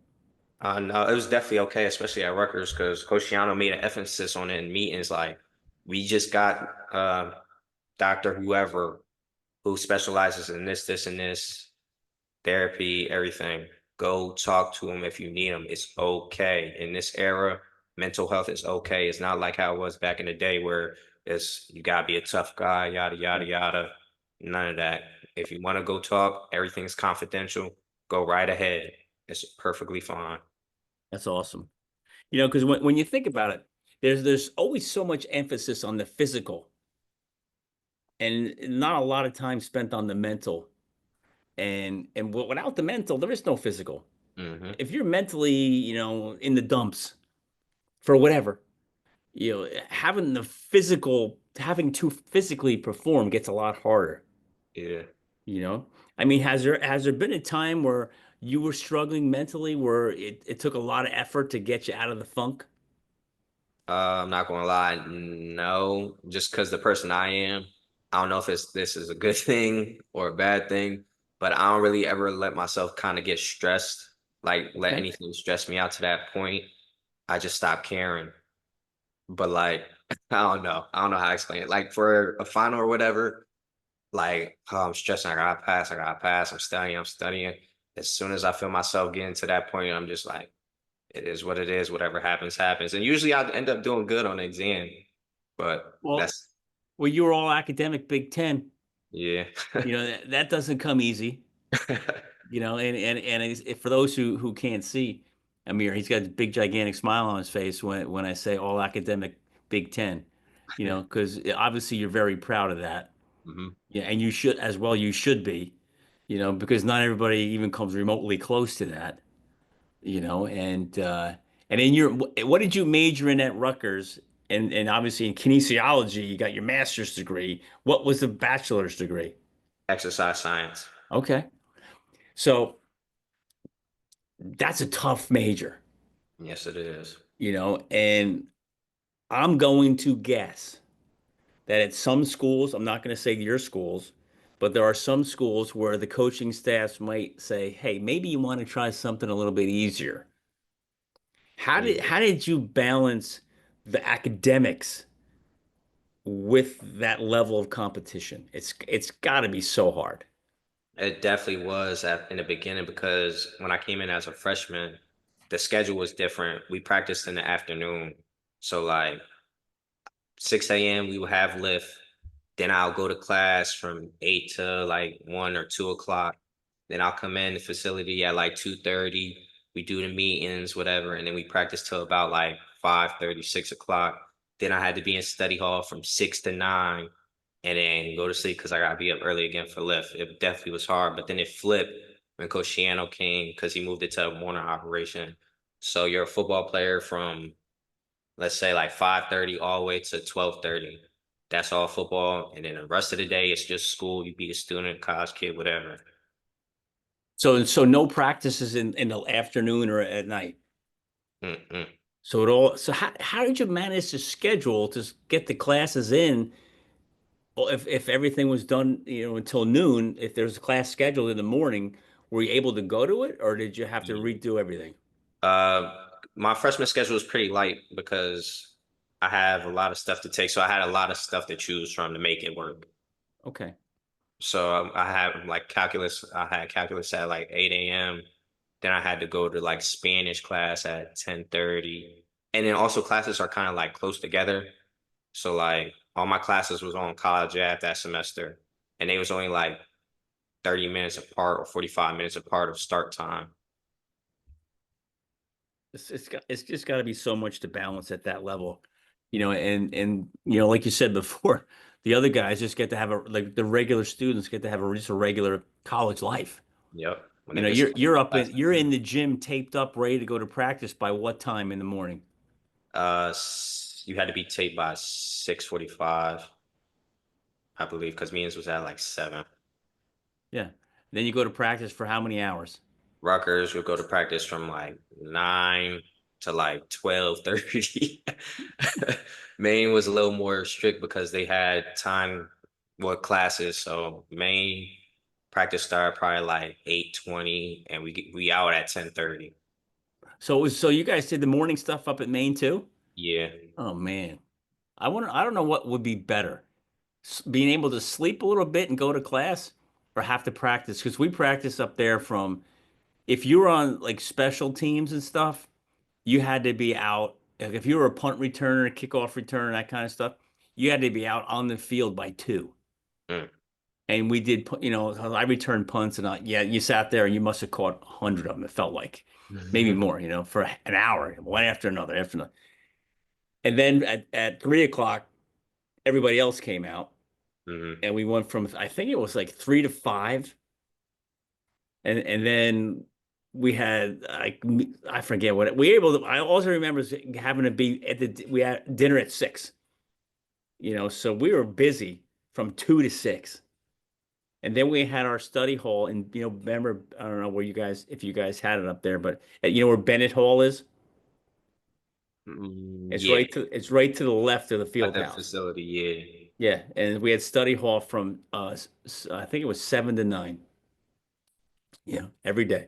Speaker 2: No, it was definitely okay, especially at Rutgers, because Coach Shiano made an emphasis on it in meetings. Like, we just got Doctor whoever who specializes in this, and this therapy, everything. Go talk to him if you need him. It's okay. In this era, mental health is okay. It's not like how it was back in the day where it's you gotta be a tough guy, yada yada yada. None of that. If you want to go talk, everything's confidential. Go right ahead. It's perfectly fine.
Speaker 1: That's awesome. Because when you think about it, there's always so much emphasis on the physical and not a lot of time spent on the mental. And without the mental, there is no physical.
Speaker 2: Hmm.
Speaker 1: If you're mentally, in the dumps for whatever, having to physically perform gets a lot harder,
Speaker 2: Yeah.
Speaker 1: you know? I mean, has there been a time where you were struggling mentally where it took a lot of effort to get you out of the funk?
Speaker 2: I'm not gonna lie, no. Just because the person I am, I don't know if this is a good thing or a bad thing, but I don't really ever let myself kind of get stressed, like let
Speaker 1: Okay.
Speaker 2: anything stress me out to that point. I just stop caring. But like, I don't know how to explain it. Like for a final or whatever, like, oh, I'm stressing, I gotta pass, I'm studying. As soon as I feel myself getting to that point, I'm just like, it is what it is. Whatever happens, happens. And usually I end up doing good on the exam. But
Speaker 1: Well,
Speaker 2: that's
Speaker 1: well, you were all academic Big Ten.
Speaker 2: yeah.
Speaker 1: That doesn't come easy. For those who can't see Amir, he's got a big gigantic smile on his face when I say all academic Big Ten, because obviously you're very proud of that.
Speaker 2: Hmm.
Speaker 1: Yeah, and you should as well. You should be, because not everybody even comes remotely close to that. And in what did you major in at Rutgers? And obviously in kinesiology, you got your master's degree. What was the bachelor's degree?
Speaker 2: Exercise science.
Speaker 1: Okay, so that's a tough major,
Speaker 2: Yes, it is.
Speaker 1: and I'm going to guess that at some schools, I'm not going to say your schools, but there are some schools where the coaching staffs might say, "Hey, maybe you want to try something a little bit easier." How did
Speaker 2: Yeah.
Speaker 1: how did you balance the academics with that level of competition? It's got to be so hard.
Speaker 2: It definitely was in the beginning because when I came in as a freshman, the schedule was different. We practiced in the afternoon. So like 6 a.m. we would have lift. Then I'll go to class from 8 to like 1 or 2 o'clock. Then I'll come in the facility at like 2:30. We do the meetings, whatever, and then we practice till about like 5:30, 6 o'clock. Then I had to be in study hall from 6 to 9 and then go to sleep because I gotta be up early again for lift. It definitely was hard, but then it flipped when Coach Shiano came because he moved it to a morning operation. So you're a football player from let's say like 5:30 all the way to 12:30. That's all football. And then the rest of the day, it's just school. You be a student, college kid, whatever.
Speaker 1: So no practices in the afternoon or at night.
Speaker 2: Mm-mm.
Speaker 1: So how did you manage to schedule to get the classes in? Well, if everything was done, until noon, if there's a class scheduled in the morning, were you able to go to it, or did you have to redo everything?
Speaker 2: My freshman schedule was pretty light because I have a lot of stuff to take. So I had a lot of stuff to choose from to make it work.
Speaker 1: Okay.
Speaker 2: So I had like calculus. I had calculus at like 8 a.m. Then I had to go to like Spanish class at 10:30. And then also classes are kind of like close together. So like all my classes was on college ave that semester, and they was only like 30 minutes apart or 45 minutes apart of start time.
Speaker 1: It's just got to be so much to balance at that level, and like you said before, the other guys just get to have like the regular students get to have just a regular college life.
Speaker 2: Yep. When
Speaker 1: You
Speaker 2: they
Speaker 1: know,
Speaker 2: get
Speaker 1: you're
Speaker 2: started
Speaker 1: you're up in
Speaker 2: classes.
Speaker 1: you're in the gym taped up, ready to go to practice by what time in the morning?
Speaker 2: You had to be taped by 6:45, I believe, because meetings was at like 7.
Speaker 1: Yeah. Then you go to practice for how many hours?
Speaker 2: Rutgers would go to practice from like 9 to like 12:30. Maine was a little more strict because they had time with classes. So Maine practice started probably like 8:20 and we out at 10:30.
Speaker 1: So you guys did the morning stuff up at Maine too?
Speaker 2: Yeah.
Speaker 1: Oh man. I don't know what would be better. Being able to sleep a little bit and go to class or have to practice because we practice up there from if you were on like special teams and stuff, you had to be out. Like if you were a punt returner, kickoff returner, that kind of stuff, you had to be out on the field by 2.
Speaker 2: Mm.
Speaker 1: And we did, I returned punts and yeah, you sat there and you must have caught 100 of them. It felt like maybe more, for an hour, one after another, after another. And then at 3 o'clock, everybody else came out
Speaker 2: Mhm.
Speaker 1: and we went from, I think it was like 3 to 5. And then we had, I forget what we were able to, I also remember having to be we had dinner at 6, so we were busy from 2 to 6. And then we had our study hall, and remember, I don't know where if you guys had it up there, but where Bennett Hall is?
Speaker 2: Yeah,
Speaker 1: It's right to the left of the
Speaker 2: at
Speaker 1: field
Speaker 2: that
Speaker 1: house.
Speaker 2: facility,
Speaker 1: Yeah, and we had study hall from I think it was 7 to 9, every day.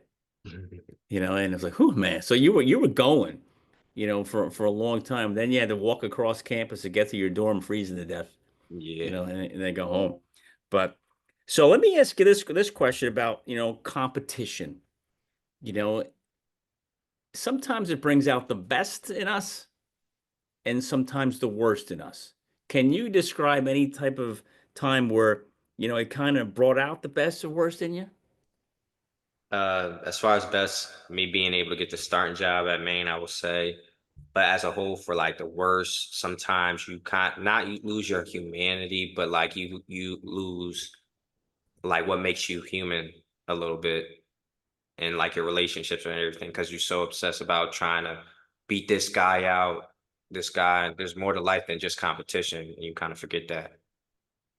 Speaker 2: yeah.
Speaker 1: And it was like, whew, man. So you were going, for a long time. Then you had to walk across campus to get to your dorm, freezing to death,
Speaker 2: Yeah.
Speaker 1: and then go home. But so let me ask you this question about, competition. You know, Sometimes it brings out the best in us and sometimes the worst in us. Can you describe any type of time where, it kind of brought out the best or worst in you?
Speaker 2: As far as best, me being able to get the starting job at Maine, I would say. But as a whole, for like the worst, sometimes you can't not you lose your humanity, but like you lose like what makes you human a little bit, and like your relationships and everything, because you're so obsessed about trying to beat this guy out. This guy, there's more to life than just competition, and you kind of forget that.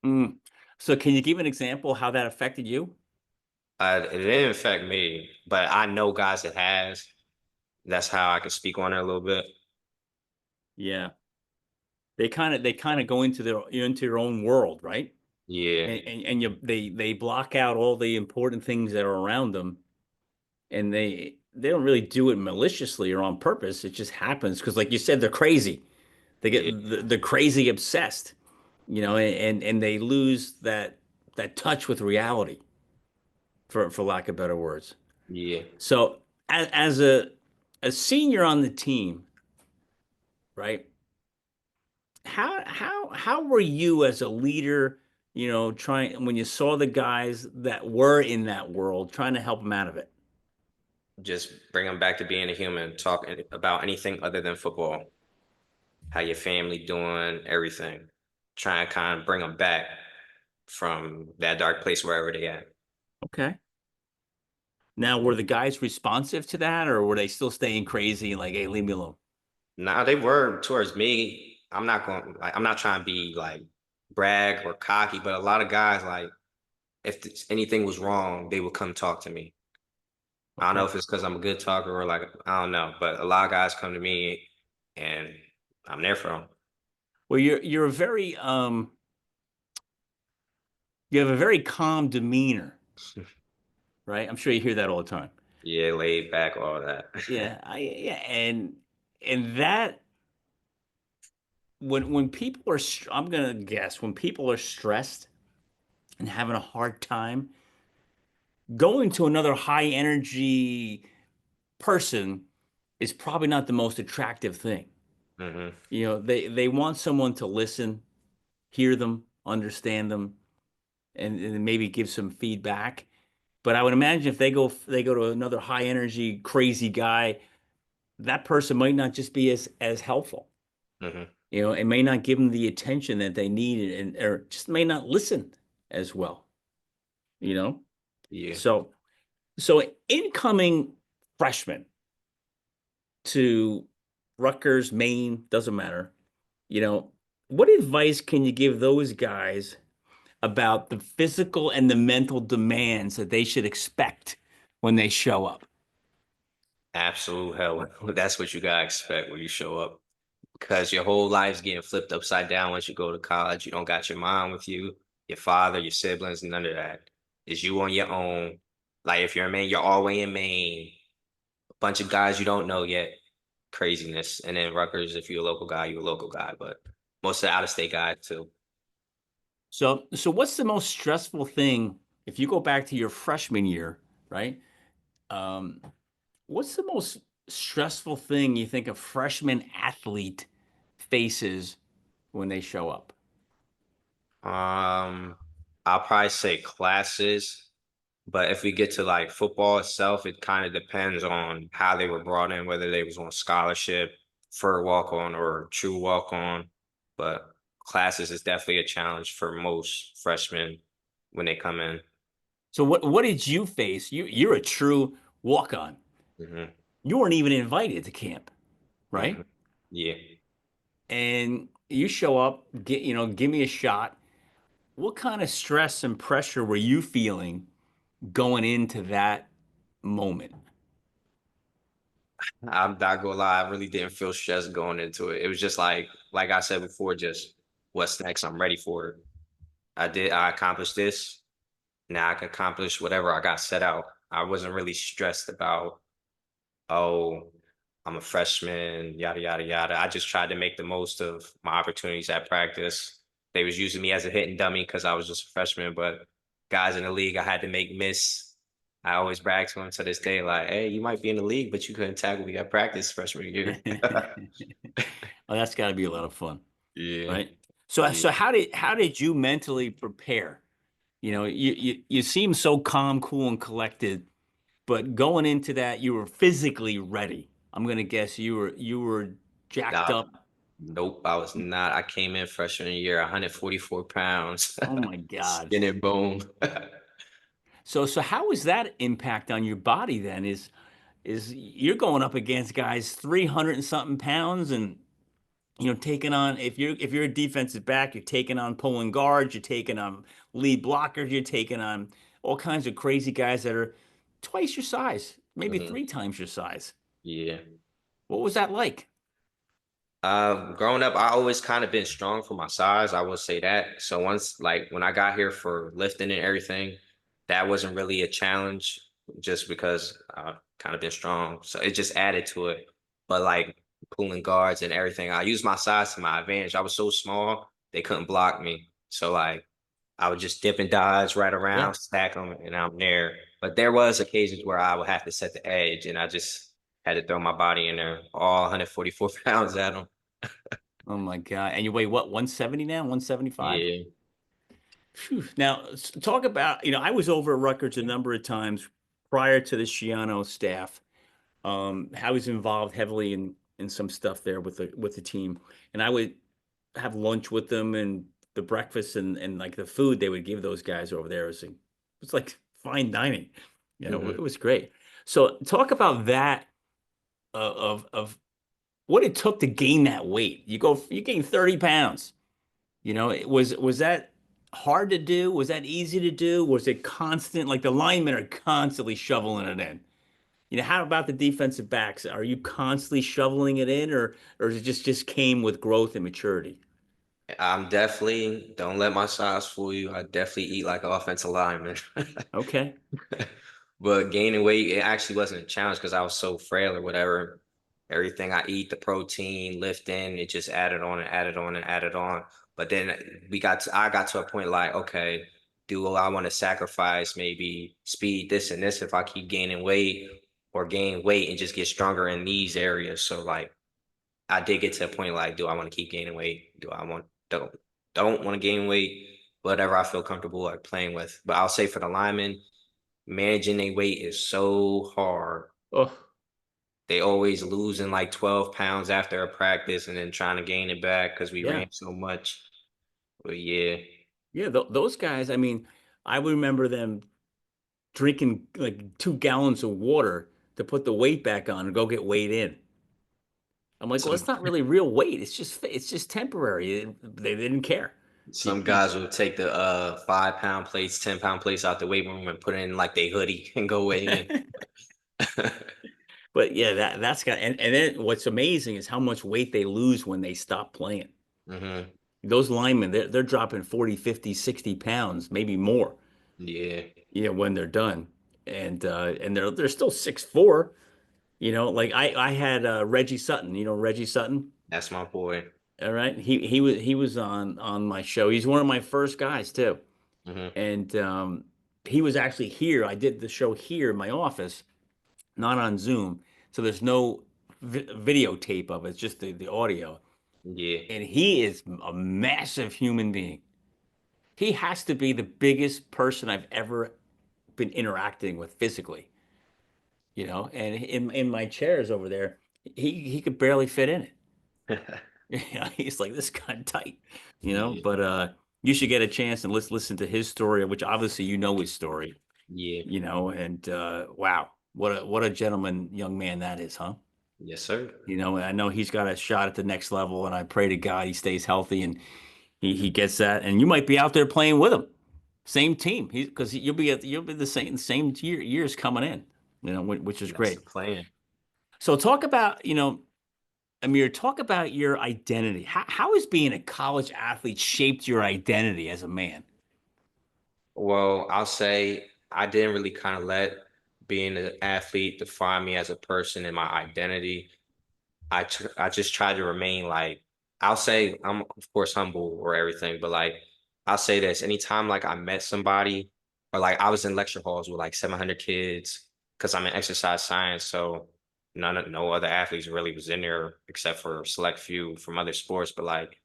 Speaker 1: Mm. So can you give an example how that affected you?
Speaker 2: It didn't affect me, but I know guys it has. That's how I can speak on it a little bit.
Speaker 1: Yeah. They kind of go into their own world, right?
Speaker 2: Yeah,
Speaker 1: And they block out all the important things that are around them, and they don't really do it maliciously or on purpose. It just happens because, like you said, they're crazy. They get
Speaker 2: yeah,
Speaker 1: the crazy obsessed, and they lose that touch with reality, for lack of better words.
Speaker 2: yeah.
Speaker 1: So as a senior on the team, right? How were you as a leader, trying when you saw the guys that were in that world, trying to help them out of it?
Speaker 2: Just bring them back to being a human, talking about anything other than football. How your family doing, everything. Try and kind of bring them back from that dark place wherever they at.
Speaker 1: Okay. Now, were the guys responsive to that, or were they still staying crazy and like, hey, leave me alone?
Speaker 2: Now they were towards me. I'm not going like I'm not trying to be like brag or cocky, but a lot of guys like if anything was wrong, they would come talk to me. I don't know
Speaker 1: Okay.
Speaker 2: if it's because I'm a good talker or like I don't know, but a lot of guys come to me and I'm there for them.
Speaker 1: Well, you're a very you have a very calm demeanor, right? I'm sure you hear that all the time.
Speaker 2: Yeah, laid back, all that.
Speaker 1: Yeah, and that when people are, I'm gonna guess when people are stressed and having a hard time, going to another high energy person is probably not the most attractive thing.
Speaker 2: Hmm.
Speaker 1: They want someone to listen, hear them, understand them, and maybe give some feedback. But I would imagine if they go to another high energy, crazy guy, that person might not just be as helpful.
Speaker 2: Hmm.
Speaker 1: It may not give them the attention that they need, and or just may not listen as well. You know,
Speaker 2: Yeah.
Speaker 1: so so incoming freshmen to Rutgers, Maine, doesn't matter. You know, what advice can you give those guys about the physical and the mental demands that they should expect when they show up?
Speaker 2: Absolute hell. That's what you gotta expect when you show up. Because your whole life's getting flipped upside down once you go to college. You don't got your mom with you, your father, your siblings, none of that. It's you on your own. Like if you're in Maine, you're all the way in Maine. A bunch of guys you don't know yet. Craziness. And then Rutgers, if you're a local guy, you're a local guy. But most of the out of state guys too.
Speaker 1: So what's the most stressful thing if you go back to your freshman year, right? Um, what's the most stressful thing you think a freshman athlete faces when they show up?
Speaker 2: Um, I'll probably say classes. But if we get to like football itself, it kind of depends on how they were brought in, whether they was on scholarship, for walk on, or true walk on. But classes is definitely a challenge for most freshmen when they come in.
Speaker 1: So what did you face? You're a true walk-on.
Speaker 2: Hmm.
Speaker 1: You weren't even invited to camp,
Speaker 2: Hmm.
Speaker 1: right?
Speaker 2: Yeah.
Speaker 1: And you show up, give me a shot. What kind of stress and pressure were you feeling going into that moment?
Speaker 2: I'm not gonna lie, I really didn't feel stressed going into it. It was just like I said before, just what's next? I'm ready for it. I accomplished this. Now I can accomplish whatever I got set out. I wasn't really stressed about, oh, I'm a freshman, yada yada yada. I just tried to make the most of my opportunities at practice. They was using me as a hitting dummy because I was just a freshman, but guys in the league I had to make miss. I always brag to them to this day, like, hey, you might be in the league, but you couldn't tackle me at practice freshman year.
Speaker 1: Well, that's got to be a lot of fun,
Speaker 2: Yeah.
Speaker 1: right? So,
Speaker 2: Yeah.
Speaker 1: so how did you mentally prepare? You seem so calm, cool, and collected, but going into that, you were physically ready. I'm gonna guess you were jacked
Speaker 2: Nah,
Speaker 1: up.
Speaker 2: nope, I was not. I came in freshman year, 144 pounds,
Speaker 1: Oh my God.
Speaker 2: skin and bone.
Speaker 1: So how was that impact on your body then? Is you're going up against guys 300 and something pounds and taking on if you're a defensive back, you're taking on pulling guards, you're taking on lead blockers, you're taking on all kinds of crazy guys that are twice your size, maybe
Speaker 2: Hmm.
Speaker 1: three times your size.
Speaker 2: Yeah.
Speaker 1: What was that like?
Speaker 2: Growing up, I always kind of been strong for my size. I will say that. So once, like, when I got here for lifting and everything, that wasn't really a challenge, just because I kind of been strong. So it just added to it. But like pulling guards and everything, I used my size to my advantage. I was so small, they couldn't block me. So like, I would just dip and dodge right
Speaker 1: Yeah.
Speaker 2: around, stack them, and I'm there. But there was occasions where I would have to set the edge, and I just had to throw my body in there, all 144 pounds at them.
Speaker 1: Oh my God. And you weigh what, 170 now? 175?
Speaker 2: Yeah.
Speaker 1: Phew. Now, talk about, I was over at Rutgers a number of times prior to the Shiano staff. I was involved heavily in some stuff there with the team, and I would have lunch with them and the breakfast and like the food they would give those guys over there was like fine dining. It
Speaker 2: Hmm.
Speaker 1: was great. So talk about that of what it took to gain that weight. You gain 30 pounds. Was that hard to do? Was that easy to do? Was it constant? Like the linemen are constantly shoveling it in. How about the defensive backs? Are you constantly shoveling it in, or is it just came with growth and maturity?
Speaker 2: I'm definitely, don't let my size fool you. I definitely eat like an offensive lineman.
Speaker 1: Okay.
Speaker 2: But gaining weight, it actually wasn't a challenge because I was so frail or whatever. Everything I eat, the protein, lifting, it just added on and added on and added on. But then I got to a point like, okay, do I want to sacrifice maybe speed, this and this if I keep gaining weight, or gain weight and just get stronger in these areas? So like I did get to a point like, do I want to keep gaining weight? Do I want don't want to gain weight? Whatever I feel comfortable like playing with. But I'll say for the linemen, managing their weight is so hard.
Speaker 1: Oh,
Speaker 2: They always losing like 12 pounds after a practice and then trying to gain it back because we
Speaker 1: yeah.
Speaker 2: ran so much. But yeah,
Speaker 1: Yeah, those guys, I mean, I remember them drinking like 2 gallons of water to put the weight back on and go get weighed in. I'm like, well,
Speaker 2: some
Speaker 1: it's not really real weight. It's just temporary. They didn't care.
Speaker 2: some guys will take the 5 pound plates, 10 pound plates out the weight room and put it in like they hoodie and go weigh in.
Speaker 1: But yeah, that's got and then what's amazing is how much weight they lose when they stop playing.
Speaker 2: hmm
Speaker 1: Those linemen, they're dropping 40, 50, 60 pounds, maybe more,
Speaker 2: Yeah,
Speaker 1: when they're done. And they're still 6'4". Like I had Reggie Sutton, Reggie Sutton.
Speaker 2: that's my boy.
Speaker 1: All right. He was on my show. He's one of my first guys too.
Speaker 2: hmm
Speaker 1: And he was actually here. I did the show here in my office, not on Zoom. So there's no videotape of it. It's just the audio.
Speaker 2: Yeah.
Speaker 1: And he is a massive human being. He has to be the biggest person I've ever been interacting with physically, and in my chairs over there, he could barely fit in it. Yeah, he's like this kind of tight,
Speaker 2: Yeah.
Speaker 1: but you should get a chance and let's listen to his story, which obviously his story,
Speaker 2: Yeah.
Speaker 1: and wow, what a gentleman young man that is, huh?
Speaker 2: Yes, sir.
Speaker 1: And I know he's got a shot at the next level, and I pray to God he stays healthy and he gets that, and you might be out there playing with him, same team, because you'll be the same years coming in, which is
Speaker 2: That's
Speaker 1: great.
Speaker 2: the plan.
Speaker 1: So talk about, Amir, talk about your identity. How has being a college athlete shaped your identity as a man?
Speaker 2: Well, I'll say I didn't really kind of let being an athlete define me as a person and my identity. I just try to remain like I'll say I'm of course humble or everything, but like I'll say this anytime like I met somebody or like I was in lecture halls with like 700 kids because I'm in exercise science, so no other athletes really was in there except for a select few from other sports. But like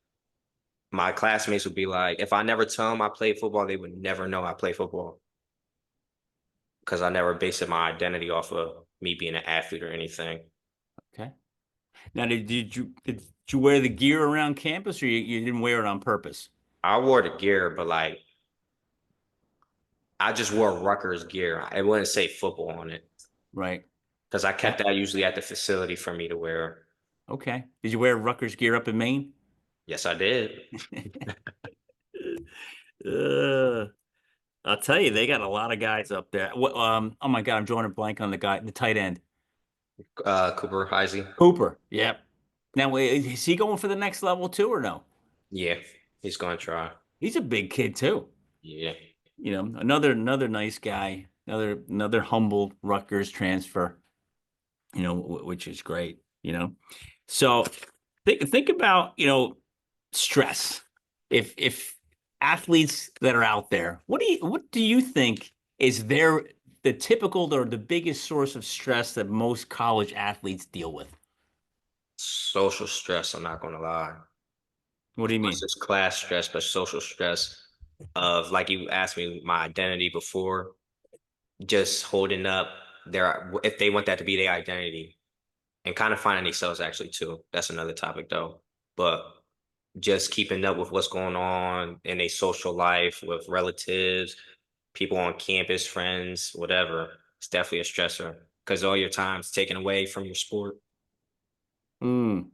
Speaker 2: my classmates would be like, if I never tell them I played football, they would never know I play football because I never based my identity off of me being an athlete or anything.
Speaker 1: Okay. Now, did you wear the gear around campus, or you didn't wear it on purpose?
Speaker 2: I wore the gear, but like I just wore Rutgers gear. I wouldn't say football on it
Speaker 1: Right.
Speaker 2: because I
Speaker 1: Uh,
Speaker 2: kept that usually at the facility for me to wear.
Speaker 1: okay. Did you wear Rutgers gear up in Maine?
Speaker 2: Yes, I did.
Speaker 1: uh, I'll tell you, they got a lot of guys up there. Oh my God, I'm drawing a blank on the tight end,
Speaker 2: Cooper Heisey.
Speaker 1: Cooper. Yep. Now, is he going for the next level too, or no?
Speaker 2: Yeah, he's gonna try.
Speaker 1: He's a big kid too.
Speaker 2: Yeah,
Speaker 1: Another nice guy, another humble Rutgers transfer, which is great. So think about, stress. If athletes that are out there, what do you think is the typical or the biggest source of stress that most college athletes deal with?
Speaker 2: social stress. I'm not gonna lie.
Speaker 1: What do
Speaker 2: Of
Speaker 1: you
Speaker 2: course,
Speaker 1: mean?
Speaker 2: it's class stress, but social stress of like you asked me my identity before, just holding up their if they want that to be their identity and kind of finding themselves actually too. That's another topic though. But just keeping up with what's going on in a social life with relatives, people on campus, friends, whatever. It's definitely a stressor because all your time's taken away from your sport.
Speaker 1: Mm.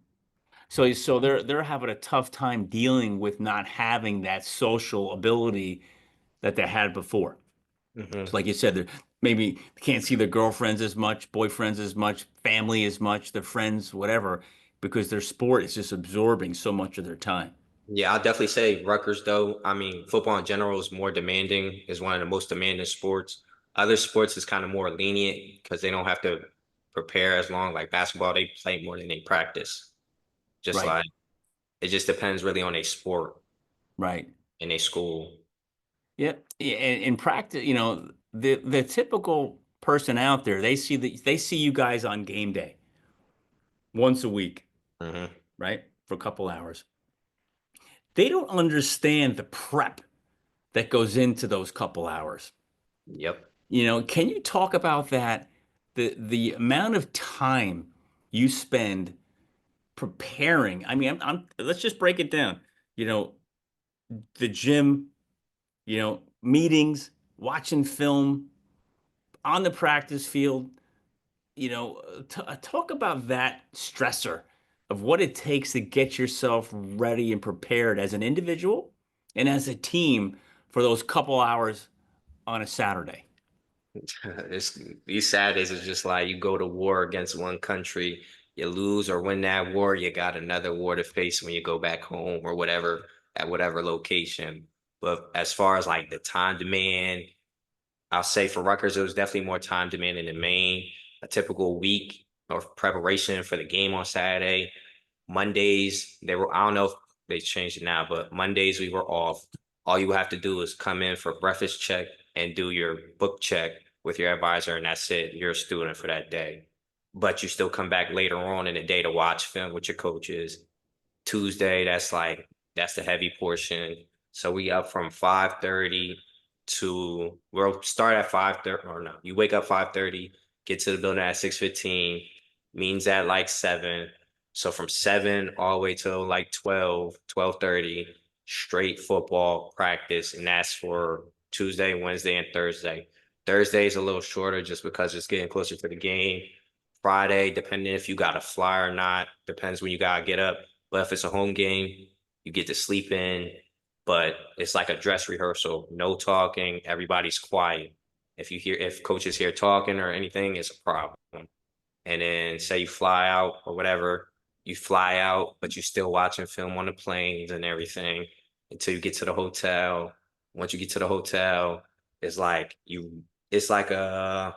Speaker 1: So they're having a tough time dealing with not having that social ability that they had before.
Speaker 2: hmm
Speaker 1: So like you said, they maybe can't see their girlfriends as much, boyfriends as much, family as much, their friends, whatever, because their sport is just absorbing so much of their time.
Speaker 2: Yeah, I'll definitely say Rutgers, though. I mean, football in general is more demanding, is one of the most demanding sports. Other sports is kind of more lenient because they don't have to prepare as long. Like basketball, they play more than they practice. Just
Speaker 1: Right,
Speaker 2: like it just depends really on a sport
Speaker 1: right.
Speaker 2: in a school.
Speaker 1: Yeah. In practice, the typical person out there, they see you guys on game day once a week.
Speaker 2: Hmm.
Speaker 1: right? For a couple hours. They don't understand the prep that goes into those couple hours.
Speaker 2: Yep.
Speaker 1: Can you talk about that? The amount of time you spend preparing. I mean, let's just break it down. You know, the gym, meetings, watching film, on the practice field, talk about that stressor of what it takes to get yourself ready and prepared as an individual and as a team for those couple hours on a Saturday.
Speaker 2: It's, these Saturdays is just like you go to war against one country, you lose or win that war, you got another war to face when you go back home or whatever at whatever location. But as far as like the time demand, I'll say for Rutgers, it was definitely more time demanding than Maine. A typical week of preparation for the game on Saturday. Mondays, they were, I don't know if they changed it now, but Mondays we were off. All you have to do is come in for breakfast check and do your book check with your advisor, and that's it. You're a student for that day. But you still come back later on in the day to watch film with your coaches. Tuesday, that's the heavy portion. So we up from 5:30 to we'll start at 5:30 or no, you wake up 5:30, get to the building at 6:15, means at like 7. So from 7 all the way till like 12:30, straight football practice, and that's for Tuesday, Wednesday, and Thursday. Thursday is a little shorter just because it's getting closer to the game. Friday, depending if you got a fly or not, depends when you gotta get up. But if it's a home game, you get to sleep in. But it's like a dress rehearsal, no talking, everybody's quiet. If coaches hear talking or anything, it's a problem. And then say you fly out or whatever, you fly out, but you're still watching film on the planes and everything until you get to the hotel. Once you get to the hotel, it's like you, it's like a,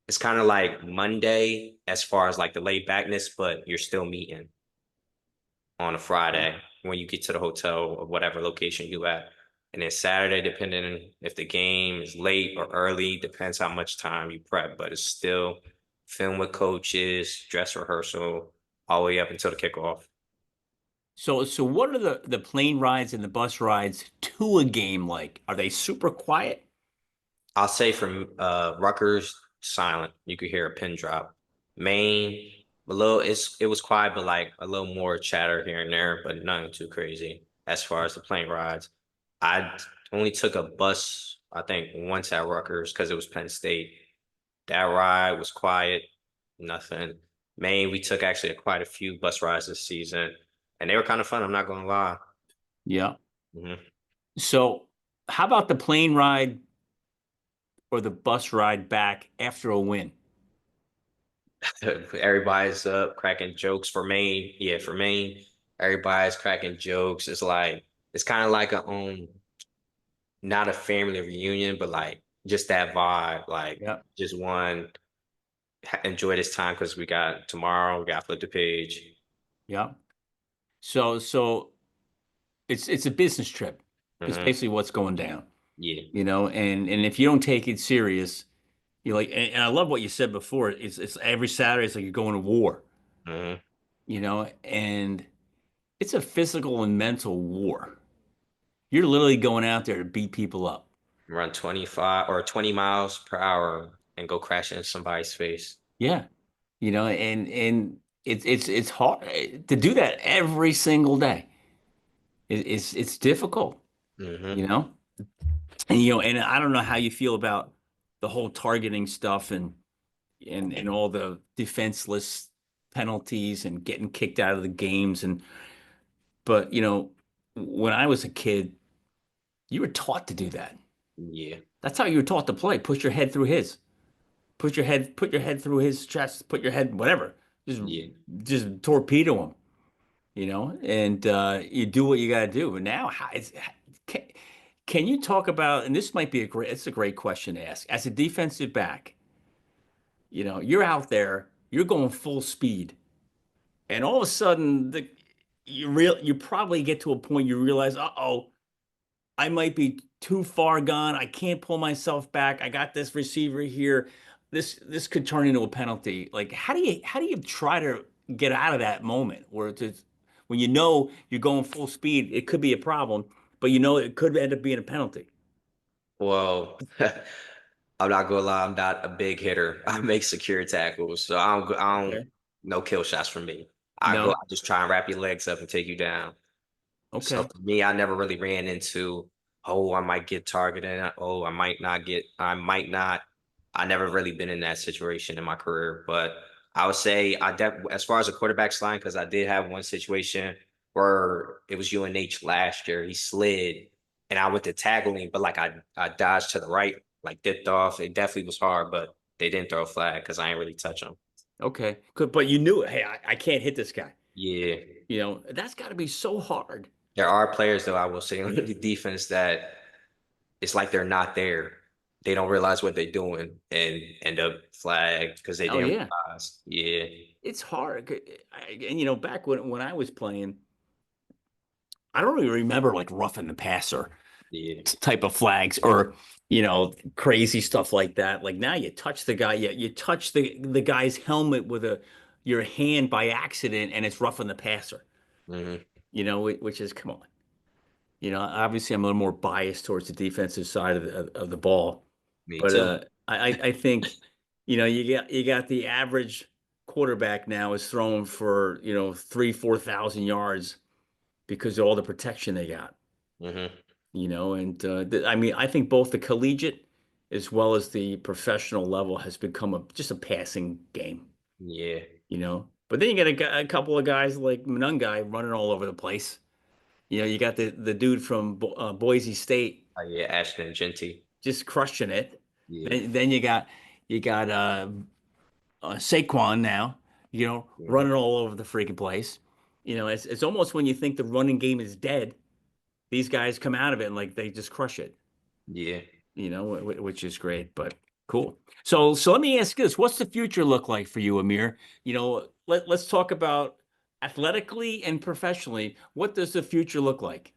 Speaker 2: it's kind of like Monday as far as like the laid backness, but you're still meeting on a
Speaker 1: Yeah.
Speaker 2: Friday when you get to the hotel or whatever location you at. And then Saturday, depending on if the game is late or early, depends how much time you prep, but it's still film with coaches, dress rehearsal, all the way up until the kickoff.
Speaker 1: So what are the plane rides and the bus rides to a game like? Are they super quiet?
Speaker 2: I'll say from Rutgers, silent. You could hear a pin drop. Maine, it was quiet, but like a little more chatter here and there, but nothing too crazy as far as the plane rides. I only took a bus, I think, once at Rutgers because it was Penn State. That ride was quiet, nothing. Maine, we took actually quite a few bus rides this season, and they were kind of fun. I'm not gonna lie.
Speaker 1: Yeah.
Speaker 2: Mhm.
Speaker 1: So how about the plane ride or the bus ride back after a win?
Speaker 2: Everybody's up cracking jokes for Maine. Yeah, for Maine, everybody's cracking jokes. It's like it's kind of like a not a family reunion, but like just that vibe. Like
Speaker 1: Yeah.
Speaker 2: just one enjoy this time because we got tomorrow. We got flip the page.
Speaker 1: Yeah. So it's a business trip. It's
Speaker 2: Hmm.
Speaker 1: basically what's going down,
Speaker 2: Yeah.
Speaker 1: and if you don't take it serious, you're like, and I love what you said before. It's every Saturday, it's like you're going to war,
Speaker 2: Hmm.
Speaker 1: and it's a physical and mental war. You're literally going out there to beat people up.
Speaker 2: Run 25 or 20 miles per hour and go crash into somebody's face.
Speaker 1: Yeah. And it's hard to do that every single day. It's difficult,
Speaker 2: Hmm.
Speaker 1: you know? And I don't know how you feel about the whole targeting stuff and all the defenseless penalties and getting kicked out of the games but when I was a kid, you were taught to do that.
Speaker 2: Yeah.
Speaker 1: That's how you were taught to play. Push your head through his. Put your head through his chest, put your head whatever. Just
Speaker 2: Yeah.
Speaker 1: just torpedo him, and you do what you got to do. But now can, can you talk about, and this might be it's a great question to ask. As a defensive back, you're out there, you're going full speed, and all of a sudden you probably get to a point you realize, uh-oh, I might be too far gone. I can't pull myself back. I got this receiver here. This could turn into a penalty. Like how do you try to get out of that moment where it's when you know you're going full speed, it could be a problem, but you know it could end up being a penalty.
Speaker 2: Well, I'm not gonna lie, I'm not a big hitter. I make secure tackles, so I don't
Speaker 1: Okay.
Speaker 2: no kill shots from me. I
Speaker 1: No.
Speaker 2: just try and wrap your legs up and take you down. So
Speaker 1: Okay.
Speaker 2: for me, I never really ran into, oh, I might get targeted. Oh, I might not. I never really been in that situation in my career, but I would say as far as a quarterback slide, because I did have one situation where it was UNH last year. He slid and I went to tackle him, but like I dodged to the right, like dipped off. It definitely was hard, but they didn't throw a flag because I ain't really touch him.
Speaker 1: Okay. Good. But you knew, hey, I can't hit this guy.
Speaker 2: Yeah.
Speaker 1: You know, that's got to be so hard.
Speaker 2: There are players though, I will say on the defense that it's like they're not there. They don't realize what they're doing and end up flagged because they
Speaker 1: Oh
Speaker 2: didn't
Speaker 1: yeah.
Speaker 2: realize. Yeah.
Speaker 1: It's hard. And you know, back when I was playing, I don't really remember like roughing the passer
Speaker 2: Yeah.
Speaker 1: type of flags or crazy stuff like that. Like now you touch the guy, you touch the guy's helmet with a your hand by accident, and it's roughing the passer.
Speaker 2: Hmm.
Speaker 1: Which is come on. Obviously I'm a little more biased towards the defensive side of the ball,
Speaker 2: Me
Speaker 1: but
Speaker 2: too.
Speaker 1: I think you got the average quarterback now is throwing for 3,000-4,000 yards because of all the protection they got.
Speaker 2: Hmm.
Speaker 1: And I mean, I think both the collegiate as well as the professional level has become just a passing game,
Speaker 2: Yeah.
Speaker 1: But then you get a couple of guys like Munungai running all over the place. You got the dude from Boise State
Speaker 2: Yeah. Ashton and Genty.
Speaker 1: just crushing it.
Speaker 2: Yeah.
Speaker 1: Then you got Saquon now,
Speaker 2: Hmm.
Speaker 1: running all over the freaking place. It's almost when you think the running game is dead, these guys come out of it and like they just crush it.
Speaker 2: Yeah.
Speaker 1: Which is great, but cool. So let me ask you this: what's the future look like for you, Amir? Let's talk about athletically and professionally. What does the future look like?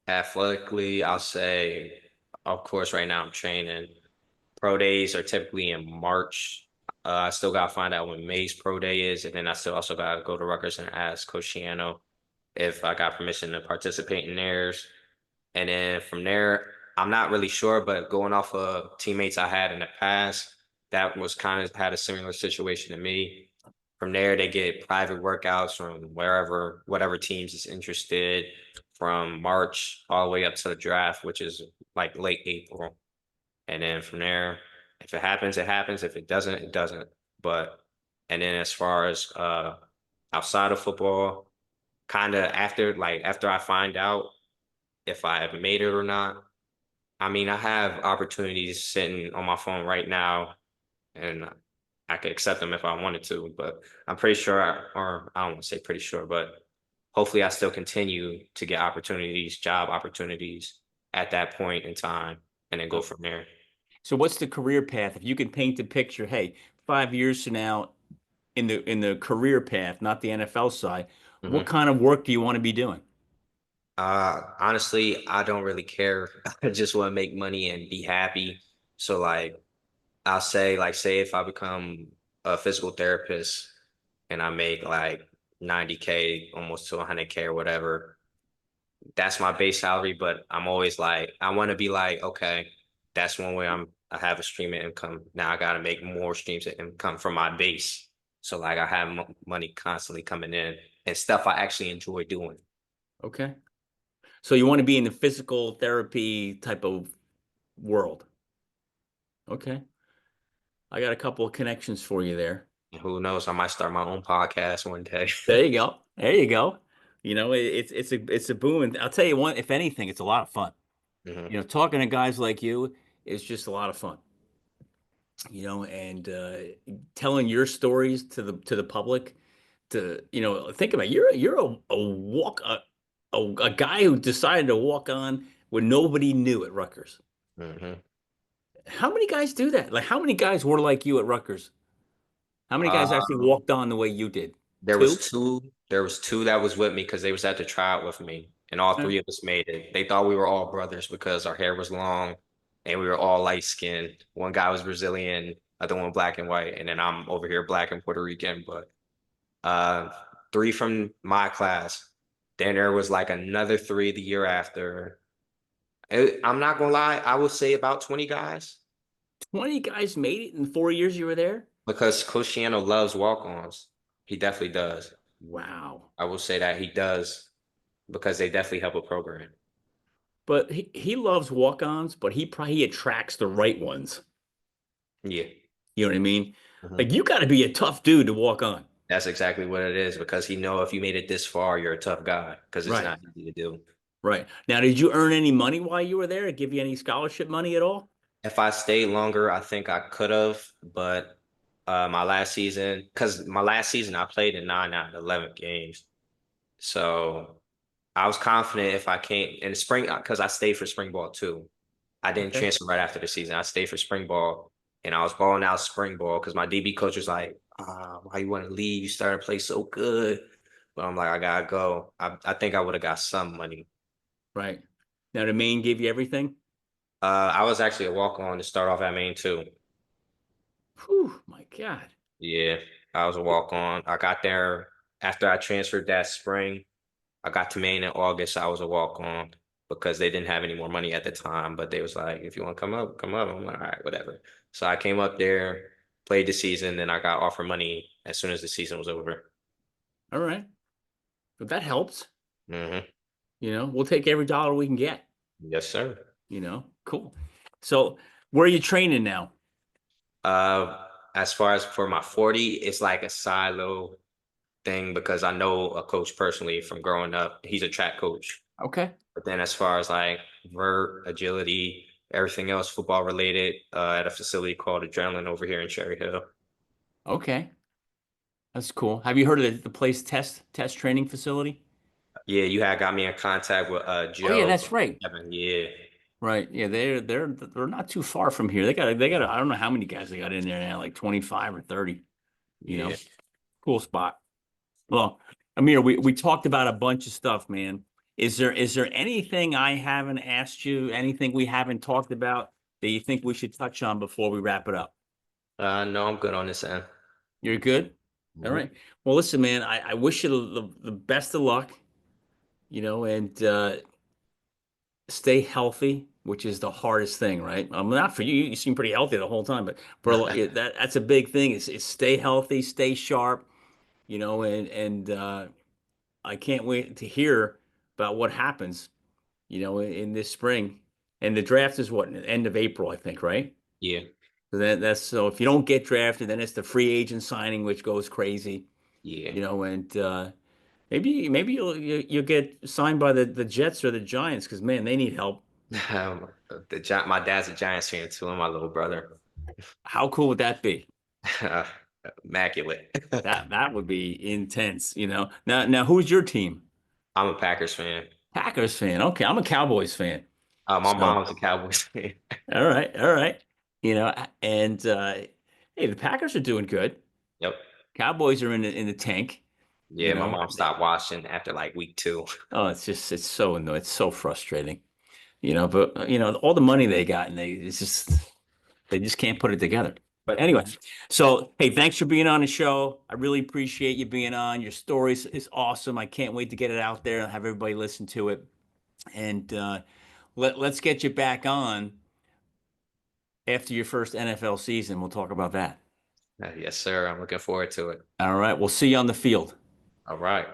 Speaker 2: Athletically, I'll say, of course, right now I'm training. Pro days are typically in March. I still gotta find out when May's pro day is, and then I still also gotta go to Rutgers and ask Coach Shiano if I got permission to participate in theirs. And then from there, I'm not really sure, but going off of teammates I had in the past, that was kind of had a similar situation to me. From there, they get private workouts from wherever, whatever teams is interested from March all the way up to the draft, which is like late April. And then from there, if it happens, it happens. If it doesn't, it doesn't. But and then as far as outside of football, kind of after I find out if I have made it or not. I mean, I have opportunities sitting on my phone right now, and I could accept them if I wanted to. But I'm pretty sure, or I don't want to say pretty sure, but hopefully, I still continue to get opportunities, job opportunities at that point in time, and then go from there.
Speaker 1: So what's the career path? If you could paint a picture, hey, 5 years from now in the career path, not the NFL side, what
Speaker 2: Hmm.
Speaker 1: kind of work do you want to be doing?
Speaker 2: Honestly, I don't really care. I just want to make money and be happy. So, like, I'll say, like, say if I become a physical therapist and I make like 90K, almost to 100K or whatever, that's my base salary. But I'm always like, I want to be like, okay, that's one way I have a stream of income. Now I got to make more streams of income from my base. So like I have money constantly coming in and stuff I actually enjoy doing.
Speaker 1: Okay. So you want to be in the physical therapy type of world. Okay. I got a couple of connections for you there.
Speaker 2: And who knows, I might start my own podcast one day.
Speaker 1: There you go. There you go. It's a boom. And I'll tell you one, if anything, it's a lot of fun.
Speaker 2: Hmm.
Speaker 1: Talking to guys like you is just a lot of fun. And telling your stories to the public, think about it. You're a guy who decided to walk on when nobody knew at Rutgers.
Speaker 2: Hmm.
Speaker 1: How many guys do that? Like how many guys were like you at Rutgers? How many guys actually
Speaker 2: Uh,
Speaker 1: walked on the way you did? Two?
Speaker 2: there was two that was with me because they was at the tryout with me, and all
Speaker 1: Eh,
Speaker 2: three of us made it. They thought we were all brothers because our hair was long and we were all light skinned. One guy was Brazilian, other one black and white, and then I'm over here black and Puerto Rican. But Uh, three from my class. Then there was like another three the year after. I'm not gonna lie, I would say about 20 guys
Speaker 1: 20 guys made it in 4 years you were there?
Speaker 2: because Cristiano loves walk-ons. He definitely does.
Speaker 1: Wow.
Speaker 2: I will say that he does because they definitely help a program.
Speaker 1: But he loves walk-ons, but he attracts the right ones.
Speaker 2: Yeah.
Speaker 1: You know what I mean?
Speaker 2: Mhm.
Speaker 1: Like you got to be a tough dude to walk on.
Speaker 2: That's exactly what it is because he know if you made it this far, you're a tough guy because it's
Speaker 1: Right.
Speaker 2: not easy to do.
Speaker 1: Right. Now, did you earn any money while you were there? Did it give you any scholarship money at all?
Speaker 2: If I stayed longer, I think I could have, but my last season, because my last season I played in 9 out of 11 games. So I was confident if I came in the spring, because I stayed for spring ball too. I didn't
Speaker 1: Okay.
Speaker 2: transfer right after the season. I stayed for spring ball and I was balling out spring ball because my DB coach was like, why you want to leave? You started to play so good. But I'm like, I gotta go. I think I would have got some money.
Speaker 1: Right. Now, the Maine gave you everything?
Speaker 2: I was actually a walk-on to start off at Maine too.
Speaker 1: Whew, my God.
Speaker 2: Yeah, I was a walk-on. I got there after I transferred that spring. I got to Maine in August. I was a walk-on because they didn't have any more money at the time. But they was like, if you want to come up, come up. I'm like, all right, whatever. So I came up there, played the season, then I got offered money as soon as the season was over.
Speaker 1: All right. But that helps.
Speaker 2: Hmm.
Speaker 1: We'll take every dollar we can get,
Speaker 2: Yes, sir.
Speaker 1: cool. So, where are you training now?
Speaker 2: Uh, as far as for my 40, it's like a silo thing because I know a coach personally from growing up. He's a track coach.
Speaker 1: Okay.
Speaker 2: But then as far as like vert, agility, everything else football related, at a facility called Adrenaline over here in Cherry Hill.
Speaker 1: Okay. That's cool. Have you heard of the place test training facility?
Speaker 2: Yeah, you had got me in contact with
Speaker 1: Oh yeah,
Speaker 2: Joe.
Speaker 1: that's right.
Speaker 2: Kevin, yeah,
Speaker 1: Right. Yeah, they're not too far from here. They got I don't know how many guys they got in there now, like 25 or 30, you know.
Speaker 2: yeah.
Speaker 1: Cool spot. Well, Amir, we talked about a bunch of stuff, man. Is there anything I haven't asked you, anything we haven't talked about that you think we should touch on before we wrap it up?
Speaker 2: No, I'm good on this end.
Speaker 1: You're good? All
Speaker 2: Mhm.
Speaker 1: right. Well, listen, man, I wish you the best of luck, and stay healthy, which is the hardest thing, right? Not for you. You seem pretty healthy the whole time, but for a lot, yeah, that's a big thing. Is stay healthy, stay sharp, and I can't wait to hear about what happens, in this spring. And the draft is what, end of April, I think, right?
Speaker 2: Yeah,
Speaker 1: So if you don't get drafted, then it's the free agent signing, which goes crazy,
Speaker 2: yeah.
Speaker 1: and maybe you'll get signed by the Jets or the Giants because man, they need help.
Speaker 2: Um, my dad's a Giants fan too, and my little brother.
Speaker 1: How cool would that be?
Speaker 2: Immaculate.
Speaker 1: That would be intense. Now who's your team?
Speaker 2: I'm a Packers fan.
Speaker 1: Packers fan. Okay, I'm a Cowboys fan.
Speaker 2: My
Speaker 1: So,
Speaker 2: mom's a Cowboys fan.
Speaker 1: all right, all right. And hey, the Packers are doing good.
Speaker 2: Yep.
Speaker 1: Cowboys are in the tank. You
Speaker 2: Yeah, my
Speaker 1: know,
Speaker 2: mom stopped watching after like week two.
Speaker 1: oh, it's so annoying. It's so frustrating. But all the money they got and they just can't put it together. But anyway, so hey, thanks for being on the show. I really appreciate you being on. Your story is awesome. I can't wait to get it out there and have everybody listen to it. And let's get you back on after your first NFL season. We'll talk about that.
Speaker 2: Yes, sir. I'm looking forward to it.
Speaker 1: All right. We'll see you on the field.
Speaker 2: All right.